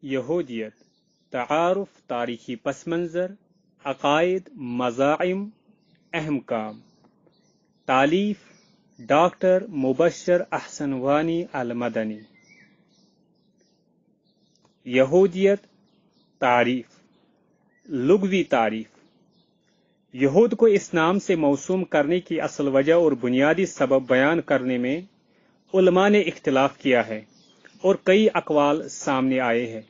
یہودیت، تعارف، تاریخی پس منظر، عقائد، مزاعم، اہم کام۔ تالیف ڈاکٹر مبشر احسن وانی المدنی۔ یہودیت تعریف، لغوی تعریف۔ یہود کو اس نام سے موسوم کرنے کی اصل وجہ اور بنیادی سبب بیان کرنے میں علماء نے اختلاف کیا ہے اور کئی اقوال سامنے آئے ہیں،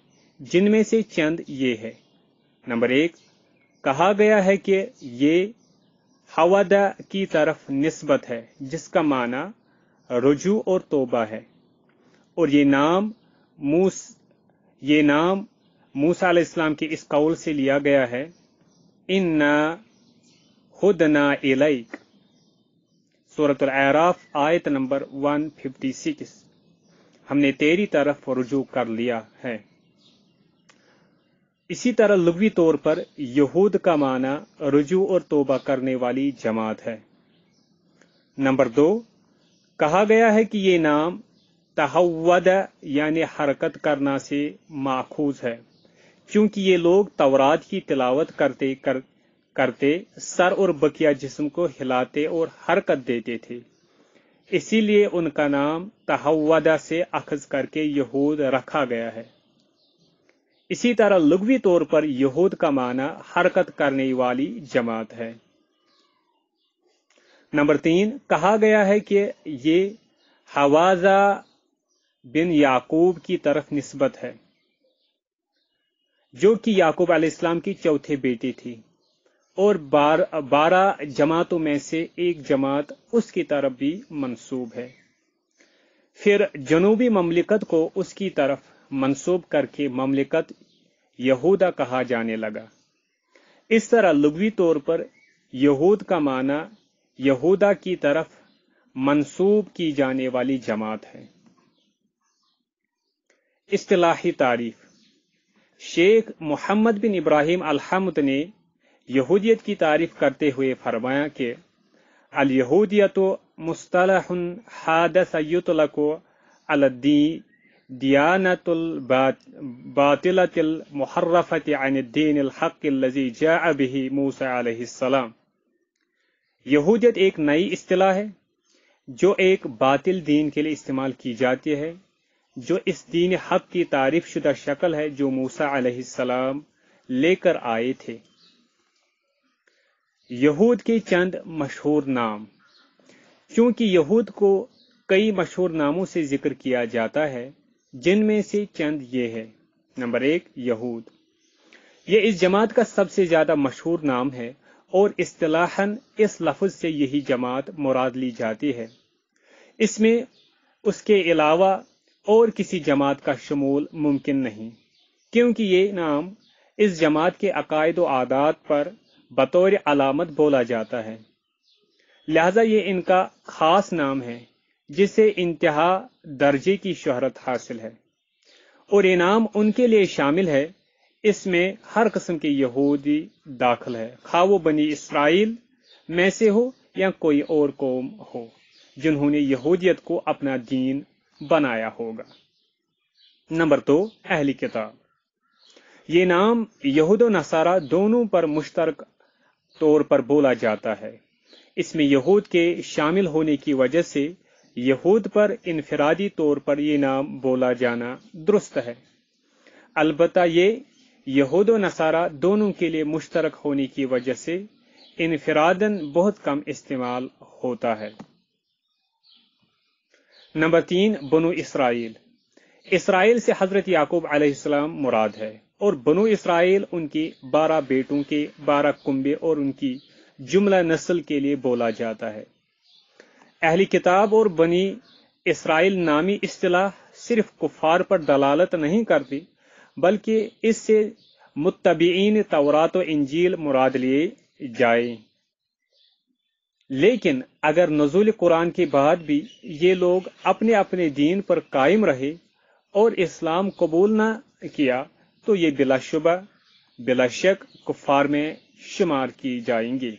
جن میں سے چند یہ ہے۔ نمبر 1، کہا گیا ہے کہ یہ حودہ کی طرف نسبت ہے، جس کا معنی رجوع اور توبہ ہے، اور یہ نام موسیٰ علیہ السلام کے اس قول سے لیا گیا ہے، اِنَّا ہُدْنَا إِلَيْكَ، سورۃ الاعراف آیت نمبر 156، ہم نے تیری طرف رجوع کر لیا ہے۔ اسی طرح لغوی طور پر یہود کا معنی رجوع اور توبہ کرنے والی جماعت ہے۔ نمبر 2، کہا گیا ہے کہ یہ نام تہود یعنی حرکت کرنا سے ماخوذ ہے، چونکہ یہ لوگ تورات کی تلاوت کرتے سر اور بقیہ جسم کو ہلاتے اور حرکت دیتے تھے، اسی لیے ان کا نام تہودہ سے اخذ کر کے یہود رکھا گیا ہے۔ اسی طرح لغوی طور پر یہود کا معنی حرکت کرنے والی جماعت ہے۔ نمبر 3، کہا گیا ہے کہ یہ حوازہ بن یعقوب کی طرف نسبت ہے، جو کہ یعقوب علیہ السلام کی چوتھے بیٹی تھی، اور 12 جماعتوں میں سے ایک جماعت اس کی طرف بھی منسوب ہے۔ پھر جنوبی مملکت کو اس کی طرف منسوب کر کے مملکت یہودا کہا جانے لگا۔ اس طرح لغوی طور پر یہود کا معنی یہودا کی طرف منسوب کی جانے والی جماعت ہے۔ اصطلاحی تعریف، شیخ محمد بن ابراہیم الحمد نے یہودیت کی تعریف کرتے ہوئے فرمایا کہ الیہودیت مصطلح حادث یطلق علی دیانت الباطلۃ المحرفۃ عن الدین الحق الذی جاء به موسیٰ علیہ السلام۔ یہودیت ایک نئی اصطلاح ہے جو ایک باطل دین کے لیے استعمال کی جاتی ہے، جو اس دین حق کی تعریف شدہ شکل ہے جو موسیٰ علیہ السلام لے کر آئے تھے۔ یہود کے چند مشہور نام۔ چونکہ یہود کو کئی مشہور ناموں سے ذکر کیا جاتا ہے، جن میں سے چند یہ ہے۔ نمبر 1، یہود، یہ اس جماعت کا سب سے زیادہ مشہور نام ہے اور اصطلاحاً اس لفظ سے یہی جماعت مراد لی جاتی ہے۔ اس میں اس کے علاوہ اور کسی جماعت کا شمول ممکن نہیں، کیونکہ یہ نام اس جماعت کے عقائد و عادات پر بطور علامت بولا جاتا ہے، لہذا یہ ان کا خاص نام ہے جسے انتہا درجے کی شہرت حاصل ہے، اور یہ نام ان کے لیے شامل ہے۔ اس میں ہر قسم کے یہودی داخل ہے، خواہ وہ بنی اسرائیل میں سے ہو یا کوئی اور قوم ہو جنہوں نے یہودیت کو اپنا دین بنایا ہوگا۔ نمبر 2، اہلی کتاب۔ یہ نام یہود و نصارہ دونوں پر مشترک طور پر بولا جاتا ہے۔ اس میں یہود کے شامل ہونے کی وجہ سے یہود پر انفرادی طور پر یہ نام بولا جانا درست ہے، البتہ یہ یہود و نصارہ دونوں کے لیے مشترک ہونے کی وجہ سے انفراداً بہت کم استعمال ہوتا ہے۔ نمبر 3، بنو اسرائیل۔ اسرائیل سے حضرت یعقوب علیہ السلام مراد ہے، اور بنو اسرائیل ان کی 12 بیٹوں کے 12 کنبے اور ان کی جملہ نسل کے لیے بولا جاتا ہے۔ اہلی کتاب اور بنی اسرائیل نامی اصطلاح صرف کفار پر دلالت نہیں کرتی، بلکہ اس سے متبعین تورات و انجیل مراد لیے جائیں۔ لیکن اگر نزول قرآن کے بعد بھی یہ لوگ اپنے اپنے دین پر قائم رہے اور اسلام قبول نہ کیا تو یہ بلا شک کفار میں شمار کی جائیں گے۔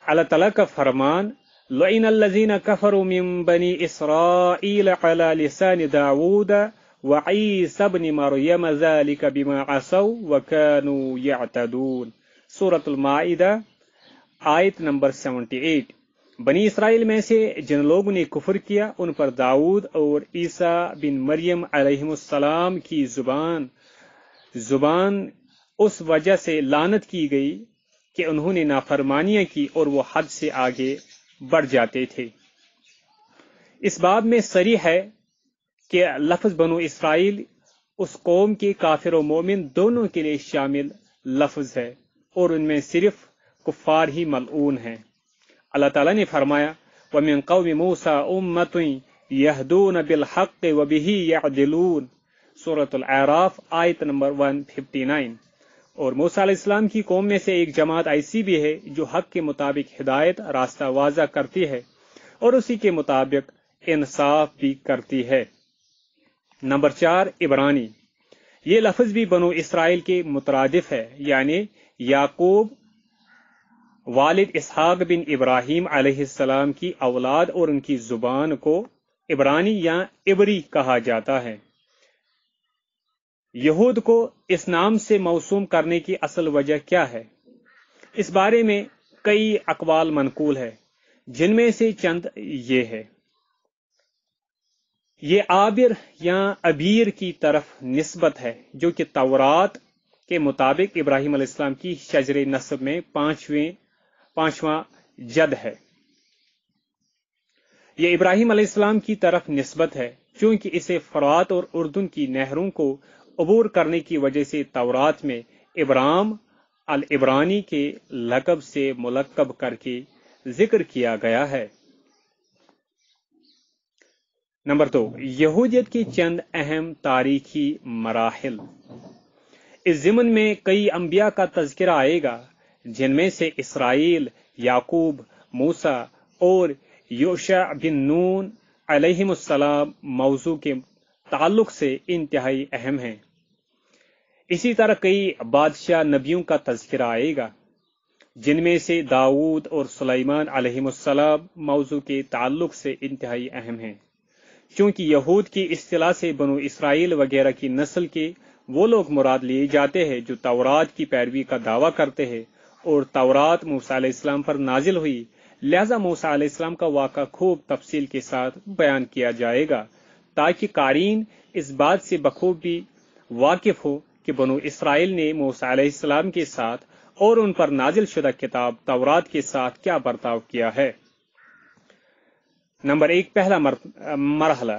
اللہ تعالیٰ کا فرمان، لَعِنَ الَّذِينَ كَفَرُوا مِن بَنِي إِسْرَائِيلَ عَلَى لِسَانِ دَاوُودَ وعیسی ابن مریم ذلک بما عصوا وکانوا یعتدون، سورۃ المائدہ آیت نمبر 78۔ بنی اسرائیل میں سے جن لوگوں نے کفر کیا ان پر داؤد اور عیسیٰ بن مریم علیہ السلام کی زبان اس وجہ سے لعنت کی گئی کہ انہوں نے نافرمانیاں کی اور وہ حد سے آگے بڑھ جاتے تھے۔ اس باب میں صریح ہے کہ لفظ بنو اسرائیل اس قوم کے کافر و مومن دونوں کے لیے شامل لفظ ہے، اور ان میں صرف کفار ہی ملعون ہیں۔ اللہ تعالیٰ نے فرمایا وَمِن قَوْمِ مُوسَىٰ أُمَّةٌ يَهْدُونَ بِالْحَقِّ وَبِهِ يَعْدِلُونَ، سورۃ الاعراف آیت نمبر 159۔ اور موسیٰ علیہ السلام کی قوم میں سے ایک جماعت ایسی بھی ہے جو حق کے مطابق ہدایت راستہ واضح کرتی ہے اور اسی کے مطابق انصاف بھی کرتی ہے۔ نمبر 4، عبرانی۔ یہ لفظ بھی بنو اسرائیل کے مترادف ہے، یعنی یعقوب والد اسحاق بن ابراہیم علیہ السلام کی اولاد، اور ان کی زبان کو عبرانی یا عبری کہا جاتا ہے۔ یہود کو اس نام سے موسوم کرنے کی اصل وجہ کیا ہے؟ اس بارے میں کئی اقوال منقول ہے، جن میں سے چند یہ ہے۔ یہ عابر یا عبیر کی طرف نسبت ہے، جو کہ تورات کے مطابق ابراہیم علیہ السلام کی شجر نسب میں پانچواں جد ہے۔ یہ ابراہیم علیہ السلام کی طرف نسبت ہے چونکہ اسے فرات اور اردن کی نہروں کو عبور کرنے کی وجہ سے تورات میں ابرام العبرانی کے لقب سے ملقب کر کے ذکر کیا گیا ہے۔ نمبر 2، یہودیت کے چند اہم تاریخی مراحل۔ اس ضمن میں کئی انبیاء کا تذکرہ آئے گا، جن میں سے اسرائیل، یعقوب، موسیٰ اور یوشع بن نون علیہ السلام موضوع کے تعلق سے انتہائی اہم ہیں۔ اسی طرح کئی بادشاہ نبیوں کا تذکرہ آئے گا، جن میں سے داؤد اور سلیمان علیہ السلام موضوع کے تعلق سے انتہائی اہم ہیں۔ چونکہ یہود کی اصطلاح سے بنو اسرائیل وغیرہ کی نسل کے وہ لوگ مراد لیے جاتے ہیں جو تورات کی پیروی کا دعویٰ کرتے ہیں، اور تورات موسیٰ علیہ السلام پر نازل ہوئی، لہذا موسیٰ علیہ السلام کا واقعہ خوب تفصیل کے ساتھ بیان کیا جائے گا تاکہ قارئین اس بات سے بخوبی واقف ہو کہ بنو اسرائیل نے موسیٰ علیہ السلام کے ساتھ اور ان پر نازل شدہ کتاب تورات کے ساتھ کیا برتاؤ کیا ہے۔ نمبر 1، پہلا مرحلہ۔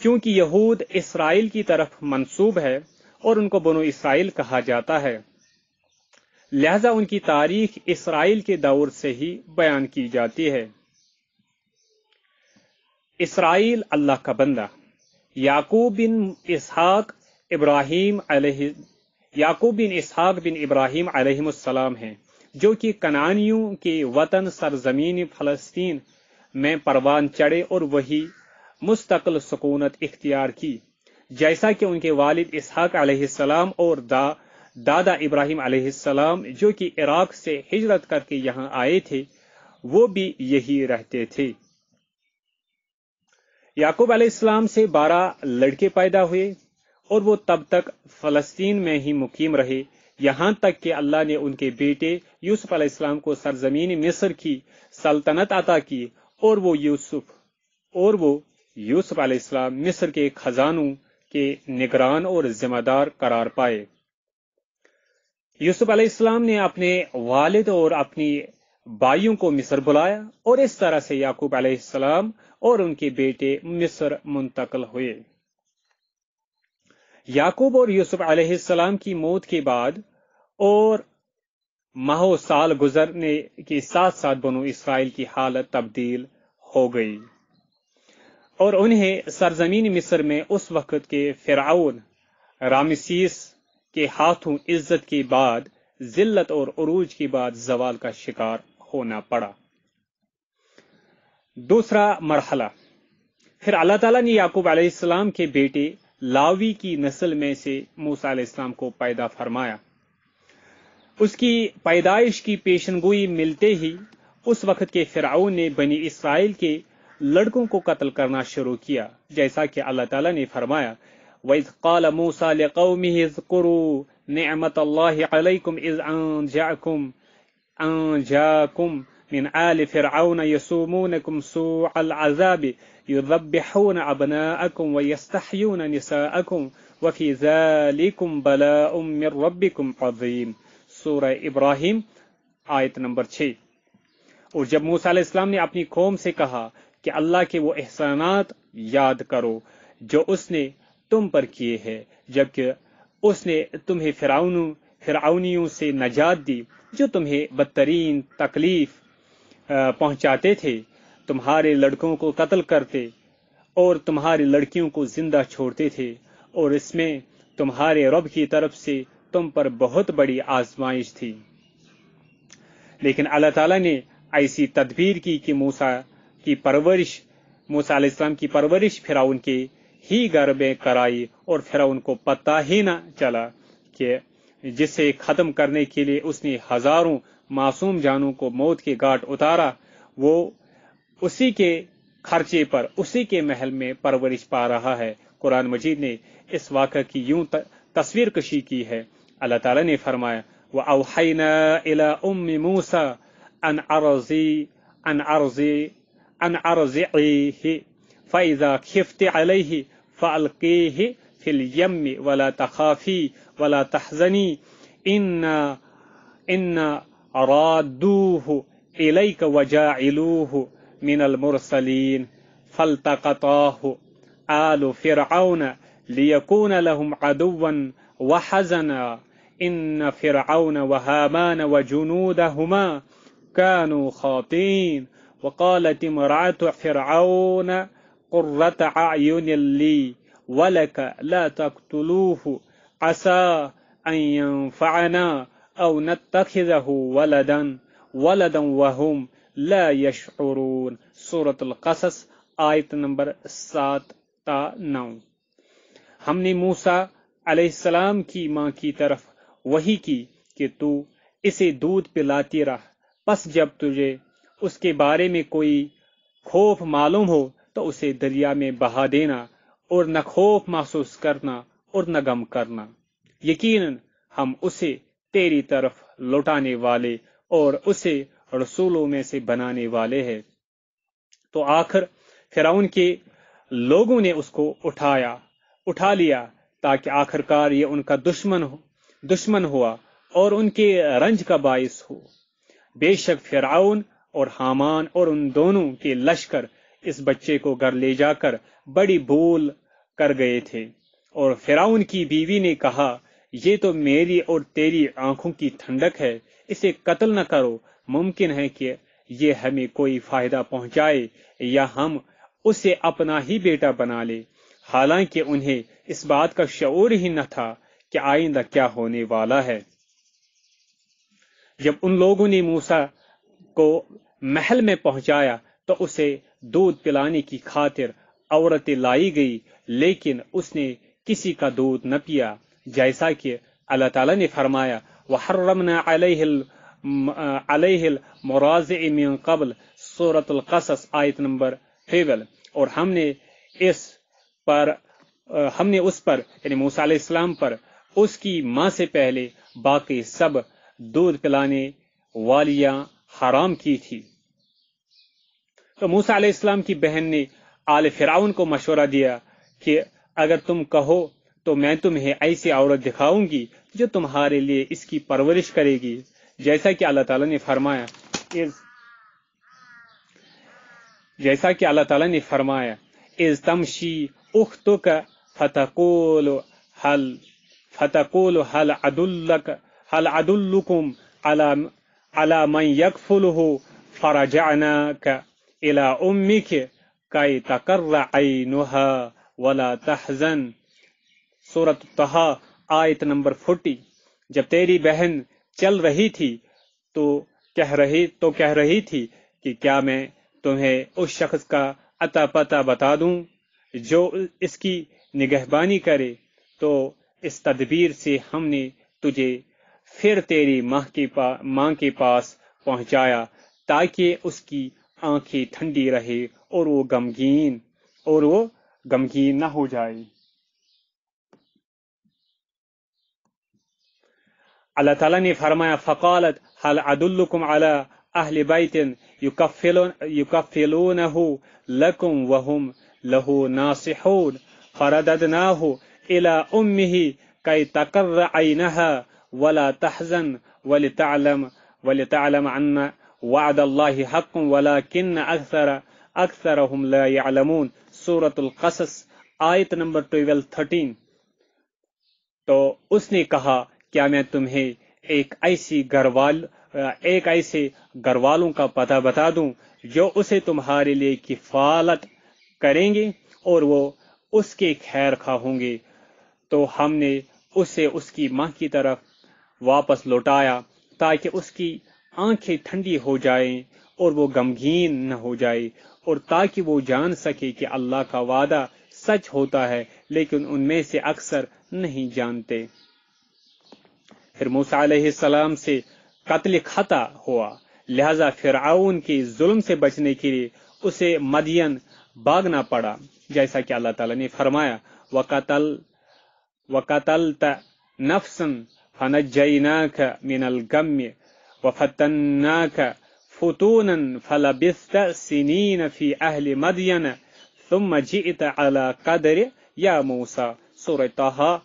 کیونکہ یہود اسرائیل کی طرف منسوب ہے اور ان کو بنو اسرائیل کہا جاتا ہے، لہذا ان کی تاریخ اسرائیل کے دور سے ہی بیان کی جاتی ہے۔ اسرائیل اللہ کا بندہ یعقوب بن اسحاق بن ابراہیم علیہ السلام ہیں، جو کہ کنعانیوں کے وطن سرزمین فلسطین میں پروان چڑھے اور وہی مستقل سکونت اختیار کی، جیسا کہ ان کے والد اسحاق علیہ السلام اور دادا ابراہیم علیہ السلام جو کہ عراق سے ہجرت کر کے یہاں آئے تھے، وہ بھی یہی رہتے تھے۔ یعقوب علیہ السلام سے 12 لڑکے پیدا ہوئے اور وہ تب تک فلسطین میں ہی مقیم رہے، یہاں تک کہ اللہ نے ان کے بیٹے یوسف علیہ السلام کو سرزمین مصر کی سلطنت عطا کی، اور وہ یوسف علیہ السلام مصر کے خزانوں کے نگران اور ذمہ دار قرار پائے۔ یوسف علیہ السلام نے اپنے والد اور اپنی بھائیوں کو مصر بلایا، اور اس طرح سے یعقوب علیہ السلام اور ان کے بیٹے مصر منتقل ہوئے۔ یعقوب اور یوسف علیہ السلام کی موت کے بعد اور ماہ و سال گزرنے کے ساتھ ساتھ بنو اسرائیل کی حالت تبدیل ہو گئی، اور انہیں سرزمین مصر میں اس وقت کے فرعون رامسیس کے ہاتھوں عزت کے بعد ذلت اور عروج کے بعد زوال کا شکار ہونا پڑا۔ دوسرا مرحلہ۔ پھر اللہ تعالیٰ نے یعقوب علیہ السلام کے بیٹے لاوی کی نسل میں سے موسیٰ علیہ السلام کو پیدا فرمایا۔ اس کی پیدائش کی پیشن گوئی ملتے ہی اس وقت کے فرعون نے بنی اسرائیل کے لڑکوں کو قتل کرنا شروع کیا، جیسا کہ اللہ تعالیٰ نے فرمایا وَإِذْ قَالَ مُوسَىٰ لِقَوْمِهِ اذْكُرُوا نِعْمَةَ اللَّهِ عَلَيْكُمْ إِذْ أَنْجَاكُمْ مِنْ آلِ فِرْعَوْنَ يَسُومُونَكُمْ سُوءَ الْعَذَابِ يُذَبِّحُونَ أَبْنَاءَكُمْ وَيَسْتَحْيُونَ نِسَاءَكُمْ وَفِي ذَلِكُمْ بَلَاءٌ مِّن رَّبِّكُمْ عَظِيمٌ۔ سورہ ابراہیم آیت نمبر 6۔ اور جب موسیٰ علیہ السلام نے اپنی قوم سے کہا کہ اللہ کے وہ احسانات یاد کرو جو اس نے تم پر کیے ہیں، جبکہ اس نے تمہیں فرعونیوں سے نجات دی جو تمہیں بدترین تکلیف پہنچاتے تھے، تمہارے لڑکوں کو قتل کرتے اور تمہاری لڑکیوں کو زندہ چھوڑتے تھے، اور اس میں تمہارے رب کی طرف سے تم پر بہت بڑی آزمائش تھی۔ لیکن اللہ تعالیٰ نے ایسی تدبیر کی کہ موسیٰ علیہ السلام کی پرورش فرعون کے ہی گھر میں کرائی، اور فرعون کو پتہ ہی نہ چلا کہ جسے ختم کرنے کے لیے اس نے ہزاروں معصوم جانوں کو موت کے گھاٹ اتارا، وہ اسی کے خرچے پر اسی کے محل میں پرورش پا رہا ہے۔ قرآن مجید نے اس واقعہ کی یوں تصویر کشی کی ہے۔ اللہ تعالیٰ نے فرمایا وَأَوْحَيْنَا إِلَىٰ أُمِّ مُوسَىٰ أَنْ أَرْضِعِيهِ فَإِذَا خِفْتِ عَلَيْهِ فَأَلْقِيهِ فِي الْيَمِّ وَلَا تَخَافِي وَلَا تَحْزَنِي إِنَّا رَادُّوهُ إِلَيْكَ وَجَاعِلُوهُ مِنَ الْمُرْسَلِينَ فَالْتَقَطَهُ آلُ فِرْعَوْنَ لِيَكُونَ لَهُمْ عَدُوًّا وَحَزَنًا إِنَّ فِرْعَوْنَ وَهَامَانَ وَجُنُودَهُمَا كَانُوا خَاطِئِينَ وَقَالَتِ امْرَأَتُ فِرْعَوْنَ قُرَّةُ أَعْيُنٍ لِّي وَلَكَ لَا تَقْتُلُوهُ عَسَىٰ أَن يَنفَعَنَا أَوْ نَتَّخِذَهُ وَلَدًا وَهُمْ لَا يَشْعُرُونَ۔ سورۃ القصص آیت نمبر 7 تا 9۔ ہم نے موسیٰ علیہ السلام کی ماں کی طرف وحی کی کہ تو اسے دودھ پلاتی رہ، پس جب تجھے اس کے بارے میں کوئی خوف معلوم ہو تو اسے دریا میں بہا دینا، اور نہ خوف محسوس کرنا اور نہ غم کرنا، یقیناً ہم اسے تیری طرف لوٹانے والے اور اسے رسولوں میں سے بنانے والے ہیں۔ تو آخر فرعون کے لوگوں نے اس کو اٹھا لیا تاکہ آخرکار یہ ان کا دشمن ہوا اور ان کے رنج کا باعث ہو۔ بے شک فرعون اور حامان اور ان دونوں کے لشکر اس بچے کو گھر لے جا کر بڑی بھول کر گئے تھے، اور فرعون کی بیوی نے کہا یہ تو میری اور تیری آنکھوں کی ٹھنڈک ہے، اسے قتل نہ کرو، ممکن ہے کہ یہ ہمیں کوئی فائدہ پہنچائے یا ہم اسے اپنا ہی بیٹا بنا لے، حالانکہ انہیں اس بات کا شعور ہی نہ تھا کہ آئندہ کیا ہونے والا ہے۔ جب ان لوگوں نے موسیٰ کو محل میں پہنچایا تو اسے دودھ پلانے کی خاطر عورتیں لائی گئی، لیکن اس نے کسی کا دودھ نہ پیا، جیسا کہ اللہ تعالیٰ نے فرمایا وَحَرَّمْنَا عَلَيْهِ الْمَرَاضِعَ مِن قَبْلُ سورۃ القصص آیت نمبر 12۔ اور ہم نے اس پر یعنی موسیٰ علیہ السلام پر اس کی ماں سے پہلے باقی سب دودھ پلانے والیاں حرام کی تھی۔ تو موسیٰ علیہ السلام کی بہن نے آل فرعون کو مشورہ دیا کہ اگر تم کہو تو میں تمہیں ایسی عورت دکھاؤں گی جو تمہارے لیے اس کی پرورش کرے گی، جیسا کہ اللہ تعالیٰ نے فرمایا اِذْ تَمْشِي أُخْتُكَ فتقول هل أدلكم على من يكفله فرجعناك إلى أمك كي تقر عينها ولا تحزن۔ سورۃ طہ آیت نمبر 40۔ جب تیری بہن چل رہی تھی تو کہہ رہی تھی کہ کیا میں تمہیں اس شخص کا عطا پتہ بتا دوں جو اس کی نگہبانی کرے، تو اس تدبیر سے ہم نے تجھے پھر تیری ماں کے پاس پہنچایا تاکہ اس کی آنکھیں ٹھنڈی رہے اور وہ غمگین نہ ہو جائے۔ اللہ تعالیٰ نے فرمایا فقالت هل ادلکم علی اہل بیت یکفلونہ لکم وہم لہ ناصحون فرددناہ الی امہ کی تقر عینہا ولا تحزن ولتعلم ان وعد اللہ حق ولکن اکثرہم لا یعلمون۔ سورۃ القصص آیت نمبر 12-13۔ تو اس نے کہا کیا میں تمہیں ایک ایسے گھر والوں کا پتہ بتا دوں جو اسے تمہارے لیے کفالت کریں گے اور وہ اس کے خیر خواہ ہوں گے۔ تو ہم نے اسے اس کی ماں کی طرف واپس لوٹایا تاکہ اس کی آنکھیں ٹھنڈی ہو جائیں اور وہ غمگین نہ ہو جائے، اور تاکہ وہ جان سکے کہ اللہ کا وعدہ سچ ہوتا ہے لیکن ان میں سے اکثر نہیں جانتے۔ پھر موسیٰ علیہ السلام سے قتل خطا ہوا، لہذا فرعون کے ظلم سے بچنے کے لیے اسے مدین بھاگنا پڑا، جیسا کہ اللہ تعالیٰ نے فرمایا وَقَتَلْتَ نَفْسًا فَنَجَّيْنَاكَ مِنَ الْغَمِّ وَفَتَنَّاكَ فُتُونًا فَلَبِثْتَ سِنِينَ فِي أَهْلِ مَدْيَنَ ثُمَّ جِئْتَ عَلَى قَدْرِ یا موسیٰ۔ سورہ طٰہٰ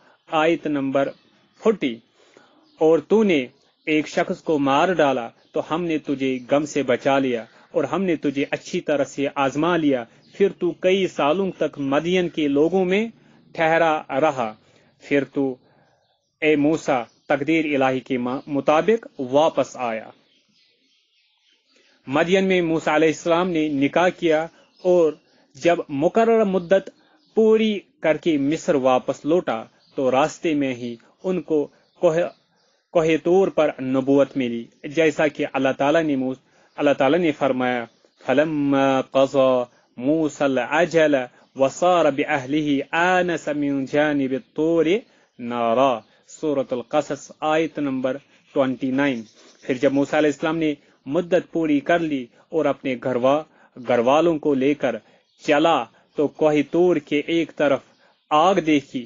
آیت نمبر 40۔ اور تو نے ایک شخص کو مار ڈالا تو ہم نے تجھے غم سے بچا لیا اور ہم نے تجھے اچھی طرح سے آزما لیا، پھر تو کئی سالوں تک مدین کے لوگوں میں ٹھہرا رہا، پھر تو اے موسیٰ تقدیر الہی کے مطابق واپس آیا۔ مدین میں موسیٰ علیہ السلام نے نکاح کیا اور جب مقررہ مدت پوری کر کے مصر واپس لوٹا تو راستے میں ہی ان کو کوہ طور پر نبوت ملی، جیسا کہ اللہ تعالیٰ نے فرمایا فَلَمَّا قَضَى مُوسَى الْأَجَلَ وَصَارَ بِأَهْلِهِ آنَسَ مِنْ جَانِبِ الطُّورِ نَارًا۔ سورۃ القصص آیت نمبر 29۔ پھر جب موسیٰ علیہ السلام نے مدت پوری کر لی اور اپنے گھر والوں کو لے کر چلا تو کوہ طور کے ایک طرف آگ دیکھی۔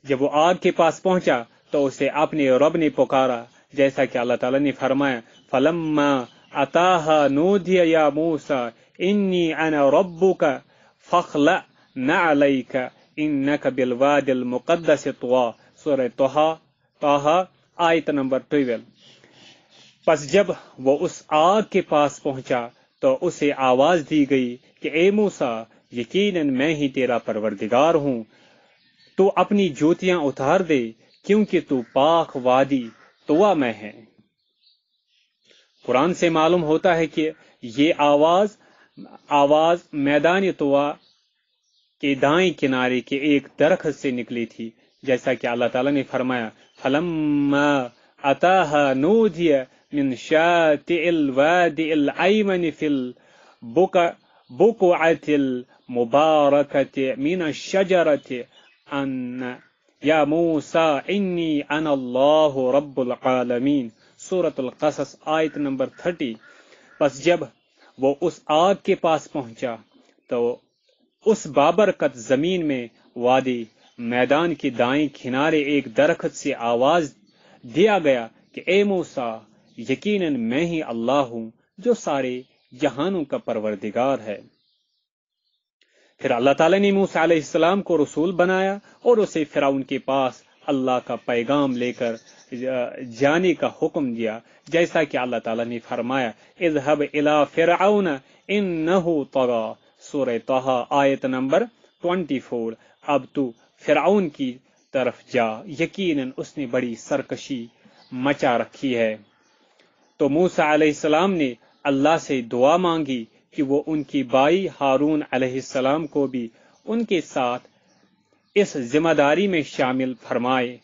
جب وہ آگ کے پاس پہنچا تو اسے اپنے رب نے پکارا، جیسا کہ اللہ تعالیٰ نے فرمایا فَلَمَّا أَتَاهَا نُودِيَ يَا مُوسَىٰ إِنِّي أَنَا رَبُّكَ فَاخْلَعْ نَعْلَيْكَ إِنَّكَ بِالْوَادِ الْمُقَدَّسِ طُوًى۔ سورہ طٰہٰ آیت نمبر 12۔ پس جب وہ اس آگ کے پاس پہنچا تو اسے آواز دی گئی کہ اے موسیٰ یقیناً میں ہی تیرا پروردگار ہوں، تو اپنی جوتیاں اتار دے کیونکہ تو پاک وادی طویٰ میں ہے۔ قرآن سے معلوم ہوتا ہے کہ یہ آواز میدان طویٰ کے دائیں کنارے کے ایک درخت سے نکلی تھی، جیسا کہ اللہ تعالیٰ نے فرمایا فَلَمَّا أَتَاهَا نُودِيَ مِنْ شَاطِئِ الْوَادِ الْأَيْمَنِ فِي الْبُقْعَةِ الْمُبَارَكَةِ مِنَ الشَّجَرَةِ أَنَّ یا موسیٰ انی انا اللہ رب العالمین۔ سورۃ القصص آیت نمبر 30۔ پس جب وہ اس آگ کے پاس پہنچا تو اس بابرکت زمین میں وادی میدان کے دائیں کنارے ایک درخت سے آواز دیا گیا کہ اے موسیٰ یقیناً میں ہی اللہ ہوں جو سارے جہانوں کا پروردگار ہے۔ پھر اللہ تعالیٰ نے موسیٰ علیہ السلام کو رسول بنایا اور اسے فرعون کے پاس اللہ کا پیغام لے کر جانے کا حکم دیا، جیسا کہ اللہ تعالیٰ نے فرمایا اذهب الى فرعون انه طغى۔ سورہ طٰہٰ آیت نمبر 24۔ اب تو فرعون کی طرف جا، یقیناً اس نے بڑی سرکشی مچا رکھی ہے۔ تو موسیٰ علیہ السلام نے اللہ سے دعا مانگی کہ وہ ان کی بھائی ہارون علیہ السلام کو بھی ان کے ساتھ اس ذمہ داری میں شامل فرمائے۔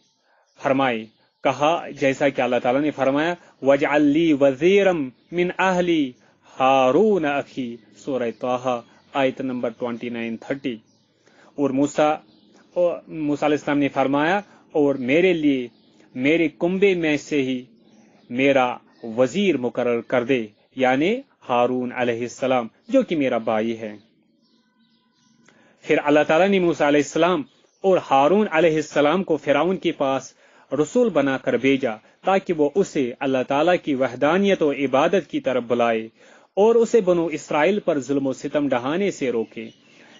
کہا جیسا کہ اللہ تعالیٰ نے فرمایا وَاجْعَلْ لِي وَزِيرًا مِّنْ أَهْلِي ہارون اخی۔ سورہ طٰہٰ آیت نمبر 29-30۔ اور موسیٰ علیہ السلام نے فرمایا اور میرے لیے میرے کنبے میں سے ہی میرا وزیر مقرر کر دے، یعنی ہارون علیہ السلام جو کہ میرا بھائی ہے۔ پھر اللہ تعالیٰ نے موسیٰ علیہ السلام اور ہارون علیہ السلام کو فرعون کے پاس رسول بنا کر بھیجا تاکہ وہ اسے اللہ تعالیٰ کی وحدانیت و عبادت کی طرف بلائے اور اسے بنو اسرائیل پر ظلم و ستم ڈھانے سے روکے،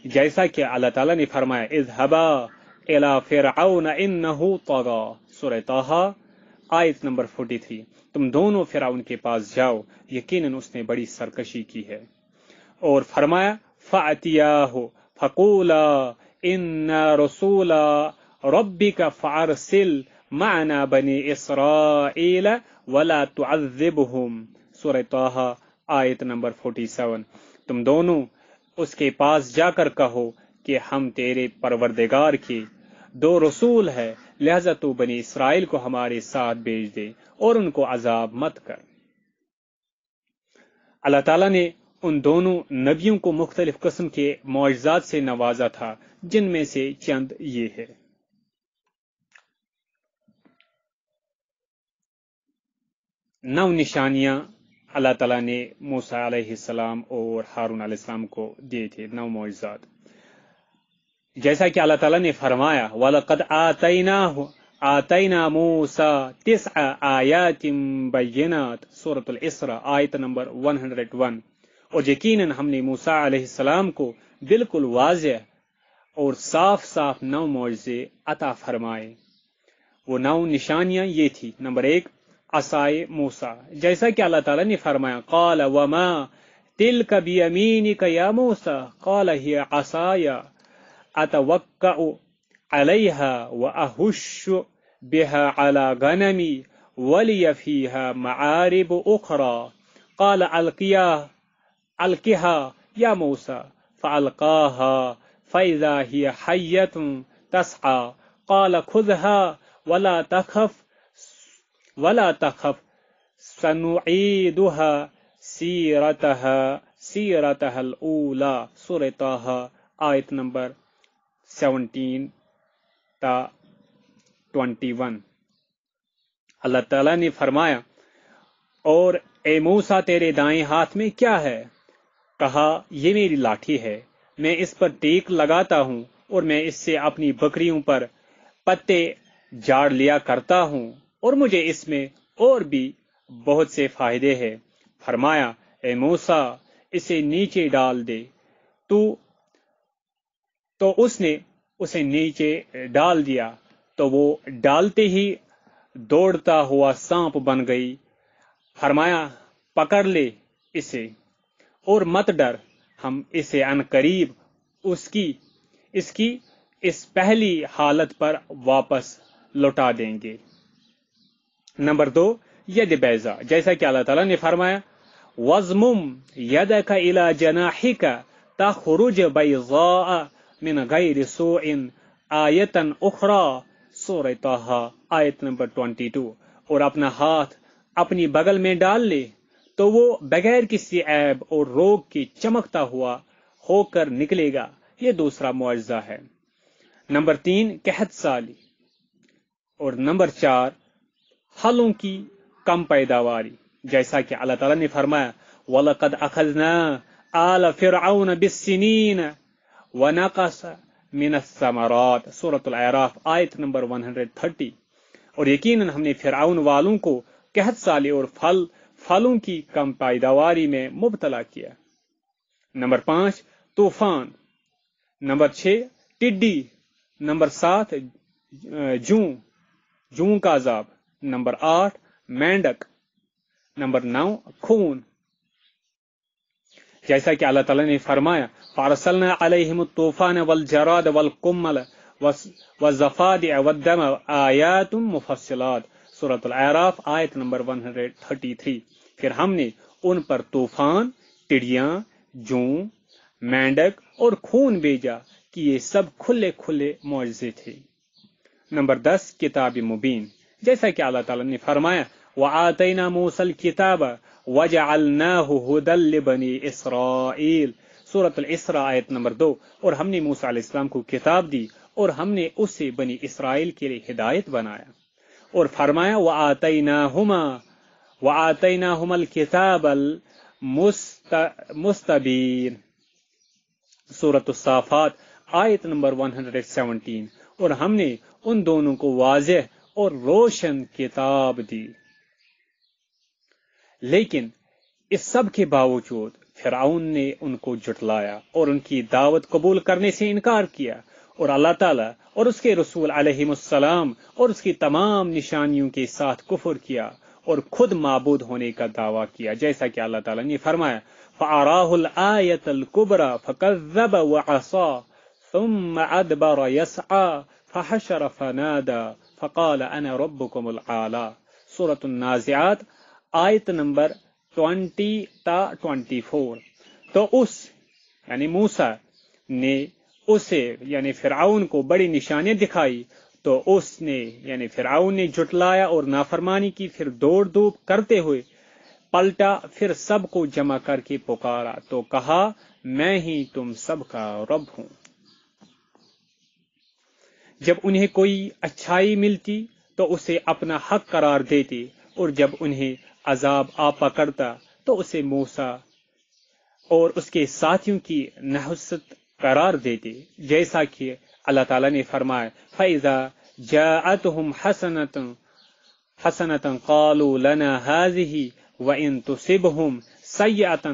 جیسا کہ اللہ تعالیٰ نے فرمایا اذهبا الى فرعون انه طغى، سورہ طٰہٰ آیت نمبر 43۔ تم دونوں فرعون کے پاس جاؤ، یقیناً اس نے بڑی سرکشی کی ہے۔ اور فرمایا فَأْتِيَاهُ فَقُولَا إِنَّا رَسُولَ رَبِّكَ فَأَرْسِلْ مَعَنَا بَنِي إِسْرَائِيلَ وَلَا تُعَذِّبْهُمْ، سورہ طٰہٰ آیت نمبر 47۔ تم دونوں اس کے پاس جا کر کہو کہ ہم تیرے پروردگار کے دو رسول ہیں، لہذا تو بنی اسرائیل کو ہمارے ساتھ بھیج دے اور ان کو عذاب مت کر۔ اللہ تعالیٰ نے ان دونوں نبیوں کو مختلف قسم کے معجزات سے نوازا تھا، جن میں سے چند یہ ہے۔ نو نشانیاں اللہ تعالیٰ نے موسیٰ علیہ السلام اور ہارون علیہ السلام کو دیے تھے، 9 معجزات، جیسا کہ اللہ تعالیٰ نے فرمایا وَلَقَدْ آتَيْنَا مُوسَىٰ 9 آیات بینات، سورۃ الاسراء آیت نمبر 101۔ اور یقیناً ہم نے موسیٰ علیہ السلام کو بالکل واضح اور صاف 9 معجزے عطا فرمائے۔ وہ 9 نشانیاں یہ تھی۔ نمبر 1، عصائے موسیٰ، جیسا کہ اللہ تعالیٰ نے فرمایا قال وما تلک بیمینک یا موسیٰ قال ہی عصای اتوکأ علیہا واہش بها على غنمی ولی فیہا معارب اخرى قال القها یا موسیٰ فالقاها فاذا ہی حیۃ تسعى قال خذها ولا تخف سنعيدها سیرتها الاولى، سورہ طٰہٰ آیت نمبر 17 تا 21۔ اللہ تعالیٰ نے فرمایا اور اے موسیٰ تیرے دائیں ہاتھ میں کیا ہے؟ کہا یہ میری لاٹھی ہے، میں اس پر ٹیک لگاتا ہوں اور میں اس سے اپنی بکریوں پر پتے جاڑ لیا کرتا ہوں اور مجھے اس میں اور بھی بہت سے فائدے ہیں۔ فرمایا اے موسیٰ اسے نیچے ڈال دے، تو اس نے اسے نیچے ڈال دیا تو وہ ڈالتے ہی دوڑتا ہوا سانپ بن گئی۔ فرمایا پکڑ لے اسے اور مت ڈر، ہم اسے عن قریب اس کی پہلی حالت پر واپس لوٹا دیں گے۔ نمبر 2، ید بیضا، جیسا کہ اللہ تعالیٰ نے فرمایا وَاضْمُمْ يَدَكَ إِلَى جَنَاحِكَ تَخْرُجْ بَيْضَاءَ مِنْ غَيْرِ سُوءٍ آیۃ اخری، سورہ طٰہٰ آیت نمبر 22۔ اور اپنا ہاتھ اپنی بغل میں ڈال لے تو وہ بغیر کسی عیب اور روگ کے چمکتا ہوا ہو کر نکلے گا۔ یہ دوسرا معجزہ ہے۔ نمبر 3، قحط سالی، اور نمبر 4، پھلوں کی کم پیداواری، جیسا کہ اللہ تعالیٰ نے فرمایا وَلَقَدْ أَخَذْنَا آلَ فِرْعَوْنَ بِالسِّنِينَ وَنَقَصٍ مِّنَ الثَّمَرَاتِ، سورۃ الاعراف آیت نمبر 130۔ اور یقیناً ہم نے فرعون والوں کو قحط سالی اور پھلوں کی کم پیداواری میں مبتلا کیا۔ نمبر 5، طوفان، نمبر 6، ٹڈی، نمبر 7، جوں کا عذاب، نمبر 8، مینڈک، نمبر 9، خون، جیسا کہ اللہ تعالیٰ نے فرمایا فَأَرْسَلْنَا عَلَيْهِمُ الطُّوفَانَ وَالْجَرَادَ وَالْقُمَّلَ وَالضَّفَادِعَ وَالدَّمَ آیَاتٌ مُفَصِّلَاتٌ، سورۃ الاعراف آیت نمبر 133۔ پھر ہم نے ان پر طوفان، ٹڈیاں، جوں، مینڈک اور خون بھیجا کہ یہ سب کھلے معجزے تھے۔ نمبر 10، کتاب مبین، جیسا کہ اللہ تعالیٰ نے فرمایا وَآتَيْنَا مُوسَى الْكِتَابَ وَجَعَلْنَاهُ هُدًى لِبَنِي إِسْرَائِيلَ، سورۃ الاسراء آیت نمبر 2۔ اور ہم نے موسیٰ علیہ السلام کو کتاب دی اور ہم نے اسے بنی اسرائیل کے لیے ہدایت بنایا۔ اور فرمایا وَآتَيْنَاهُمَا الْكِتَابَ مستبین، سورۃ الصافات آیت نمبر 117۔ اور ہم نے ان دونوں کو واضح اور روشن کتاب دی۔ لیکن اس سب کے باوجود فرعون نے ان کو جھٹلایا اور ان کی دعوت قبول کرنے سے انکار کیا، اور اللہ تعالیٰ اور اس کے رسول علیہ السلام اور اس کی تمام نشانیوں کے ساتھ کفر کیا اور خود معبود ہونے کا دعویٰ کیا، جیسا کہ اللہ تعالیٰ نے فرمایا فَأَرَاهُ الْآيَةَ الْكُبْرَى فَكَذَّبَ وَعَصَى ثُمَّ أَدْبَرَ يَسْعَى فَحَشَرَ فَنَادَى فَقَالَ أَنَا رَبُّكُمُ الْأَعْلَى، سورۃ النازعات آیت نمبر 20 تا 24۔ تو اس یعنی موسیٰ نے اسے یعنی فرعون کو بڑی نشانیاں دکھائی، تو اس نے یعنی فرعون نے جھٹلایا اور نافرمانی کی، پھر دوڑ دھوپ کرتے ہوئے پلٹا، پھر سب کو جمع کر کے پکارا تو کہا میں ہی تم سب کا رب ہوں۔ جب انہیں کوئی اچھائی ملتی تو اسے اپنا حق قرار دیتے، اور جب انہیں عذاب آ پکڑتا تو اسے موسیٰ اور اس کے ساتھیوں کی نحوست قرار دیتے، جیسا کہ اللہ تعالیٰ نے فرمایا فَإِذَا جَاءَتْهُمْ حَسَنَةً قَالُوا لَنَا هَذِهِ وَإِن تُصِبْهُمْ سَيِّئَةً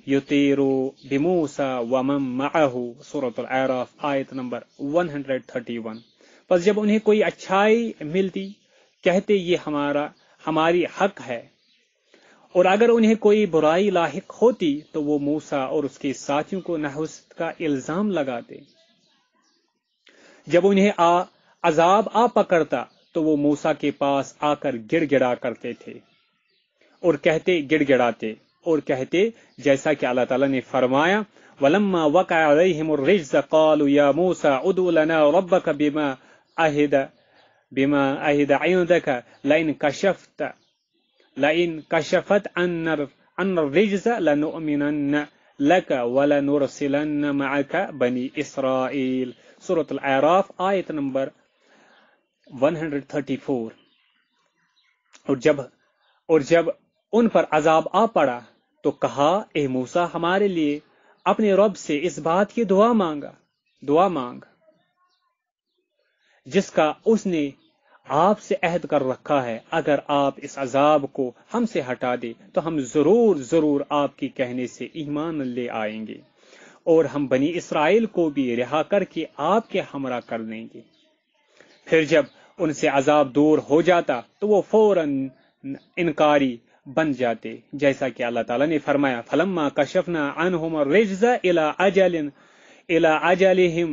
يُطِيرُوا بِمُوسَى وَمَن مَّعَهُ، سورۃ الاعراف آیت نمبر 131۔ پس جب انہیں کوئی اچھائی ملتی کہتے یہ ہماری حق ہے، اور اگر انہیں کوئی برائی لاحق ہوتی تو وہ موسیٰ اور اس کے ساتھیوں کو نحوست کا الزام لگاتے۔ جب انہیں عذاب آ پکڑتا تو وہ موسیٰ کے پاس آ کر گڑ گڑا کرتے تھے اور کہتے جیسا کہ اللہ تعالیٰ نے فرمایا وَلَمَّا وَقَعَ عَلَيْهِمُ الرِّجْزُ قَالُوا يَا مُوسَىٰ ادْعُ لَنَا رَبَّكَ بِمَا عَهِدَ عِندَكَ لَئِن كَشَفْتَ عَنَّا الرِّجْزَ لَنُؤْمِنَنَّ لَكَ وَلَنُرْسِلَنَّ مَعَكَ بَنِي إِسْرَائِيلَ، سورۃ الاعراف آیت نمبر 134۔ اور جب ان پر عذاب آ پڑا تو کہا اے موسیٰ ہمارے لیے اپنے رب سے اس بات کی دعا مانگ جس کا اس نے آپ سے عہد کر رکھا ہے، اگر آپ اس عذاب کو ہم سے ہٹا دے تو ہم ضرور آپ کی کہنے سے ایمان لے آئیں گے، اور ہم بنی اسرائیل کو بھی رہا کر کے آپ کے ہمراہ کر لیں گے۔ پھر جب ان سے عذاب دور ہو جاتا تو وہ فوراً انکاری بن جاتے، جیسا کہ اللہ تعالیٰ نے فرمایا فَلَمَّا كَشَفْنَا عَنْهُمُ الرِّجْزَ إِلَىٰ أَجَلِهِمْ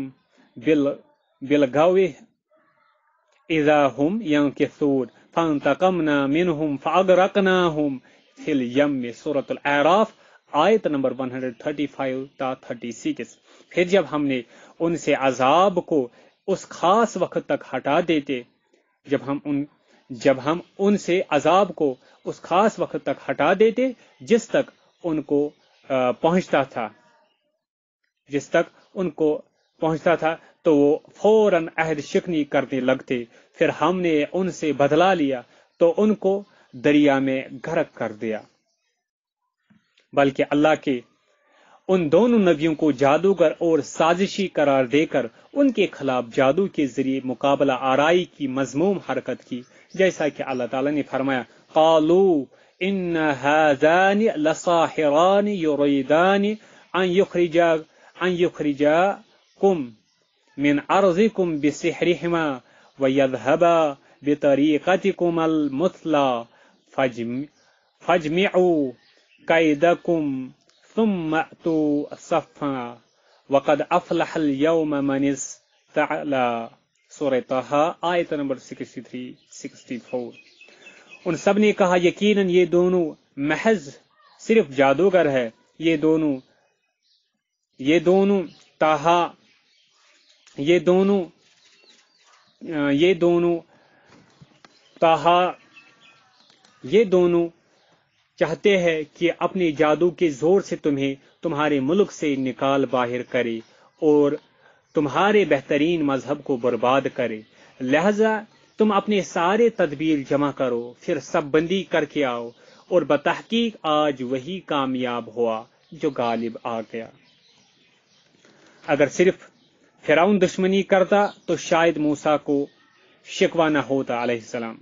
بِالْغَوْوِ إِذَا هُمْ يَنكِثُونَ فَانْتَقَمْنَا مِنْهُمْ فَأَغْرَقْنَاهُمْ فِي الْيَمِّ، سورۃ الاعراف آیت نمبر 135 تا 36۔ پھر جب ہم نے ان سے عذاب کو اس خاص وقت تک ہٹا دیتے، جب ہم ان سے عذاب کو اس خاص وقت تک ہٹا دیتے جس تک ان کو پہنچتا تھا تو وہ فوراً عہد شکنی کرنے لگتے، پھر ہم نے ان سے بدلا لیا تو ان کو دریا میں غرق کر دیا۔ بلکہ اللہ کے ان دونوں نبیوں کو جادوگر اور سازشی قرار دے کر ان کے خلاف جادو کے ذریعے مقابلہ آرائی کی مذموم حرکت کی، جیسا کہ اللہ تعالیٰ نے فرمایا قالوا ان هذان لساحران يريدان ان يخرجاكم من ارضكم بسحرهما ويذهبا بطريقتكم المثلى فاجمعوا كيدكم ثم اتوا صفا وقد افلح اليوم من استعلى، سورہ طہ آیت نمبر 63-64۔ ان سب نے کہا یقیناً یہ دونوں محض صرف جادوگر ہے، یہ دونوں چاہتے ہیں کہ اپنے جادو کے زور سے تمہیں تمہارے ملک سے نکال باہر کرے اور تمہارے بہترین مذہب کو برباد کرے، لہذا تم اپنے سارے تدبیر جمع کرو، پھر سب بندی کر کے آؤ اور بتحقیق آج وہی کامیاب ہوا جو غالب آ گیا۔ اگر صرف فرعون دشمنی کرتا تو شاید موسیٰ کو شکوہ نہ ہوتا علیہ السلام،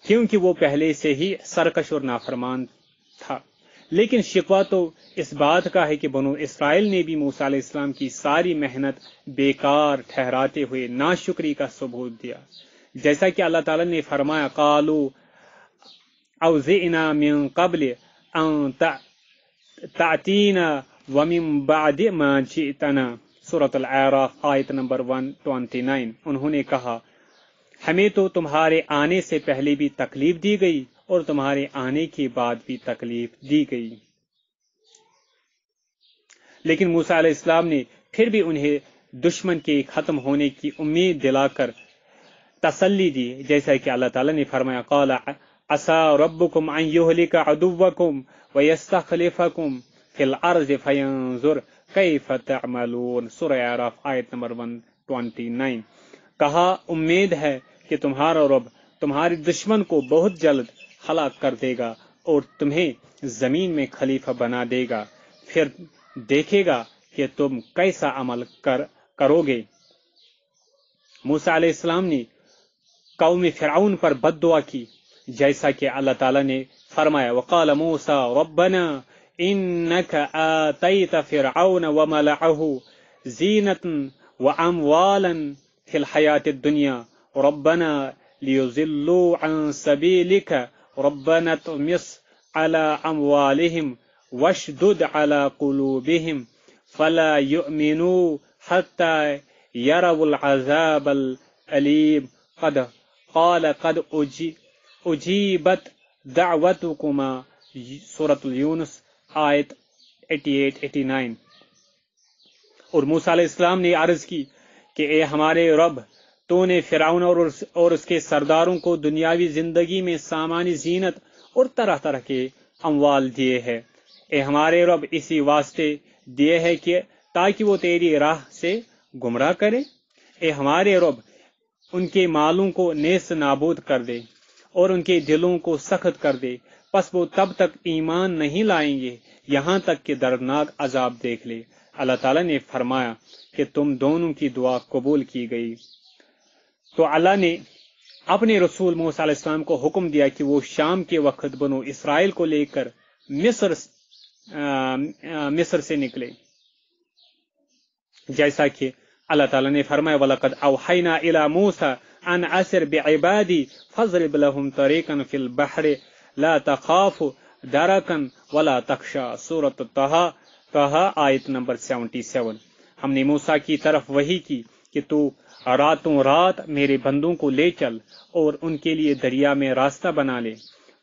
کیونکہ وہ پہلے سے ہی سرکش اور نافرمان تھا۔ لیکن شکوہ تو اس بات کا ہے کہ بنو اسرائیل نے بھی موسیٰ علیہ السلام کی ساری محنت بیکار ٹھہراتے ہوئے ناشکری کا ثبوت دیا، جیسا کہ اللہ تعالیٰ نے فرمایا قالوا اوزئنا من قبل ان تأتینا ومن بعد ما جئتنا، سورۃ الاعراف آیت نمبر 129۔ انہوں نے کہا ہمیں تو تمہارے آنے سے پہلے بھی تکلیف دی گئی اور تمہارے آنے کے بعد بھی تکلیف دی گئی، لیکن موسیٰ علیہ السلام نے پھر بھی انہیں دشمن کے ختم ہونے کی امید دلا کر تسلی دی، جیسا کہ اللہ تعالیٰ نے فرمایا قال عسى ربكم ان يهلك عدوكم ويستخلفكم في الارض فينظر كيف تعملون، سورہ اعراف آیت نمبر 129۔ کہا امید ہے کہ تمہارا رب تمہارے دشمن کو بہت جلد ہلاک کر دے گا اور تمہیں زمین میں خلیفہ بنا دے گا، پھر دیکھے گا کہ تم کیسا عمل کرو گے۔ موسیٰ علیہ السلام نے قوم فرعون پر بد دعا کی، جیسا کہ اللہ تعالیٰ نے فرمایا وقال موسیٰ ربنا انک آتیت فرعون وملعه زینة واموالا فی الحیاة الدنیا ربنا لیضلوا عن سبیلک ربنا اطمس على اموالهم واشدد على قلوبهم فلا يؤمنوا حتى يروا العذاب الأليم قد اجیبت دعوتکما، سورۃ یونس آیت 88-89۔ اور موسیٰ علیہ السلام نے عرض کی کہ اے ہمارے رب، تو نے فرعون اور اس کے سرداروں کو دنیاوی زندگی میں سامانی زینت اور طرح طرح کے اموال دیے ہیں، اے ہمارے رب اسی واسطے دیے ہیں کہ تاکہ وہ تیری راہ سے گمراہ کرے، اے ہمارے رب ان کے مالوں کو نیست نابود کر دے اور ان کے دلوں کو سخت کر دے، پس وہ تب تک ایمان نہیں لائیں گے یہاں تک کہ دردناک عذاب دیکھ لے۔ اللہ تعالیٰ نے فرمایا کہ تم دونوں کی دعا قبول کی گئی۔ تو اللہ نے اپنے رسول موسیٰ علیہ السلام کو حکم دیا کہ وہ شام کے وقت بنو اسرائیل کو لے کر مصر سے نکلے، جیسا کہ اللہ تعالیٰ نے فرمایا وَلَقَدْ أَوْحَيْنَا إِلَى مُوسَىٰ أَنْ أَسِرْ بِعِبَادِي فَاضْرِبْ لَهُمْ طَرِيقًا فِي الْبَحْرِ لَا تَخَافُ دَرَكًا وَلَا تَخْشَىٰ، سورۃ طٰہٰ آیت نمبر 77۔ ہم نے موسیٰ کی طرف وحی کی کہ تو راتوں رات میرے بندوں کو لے چل اور ان کے لیے دریا میں راستہ بنا لے،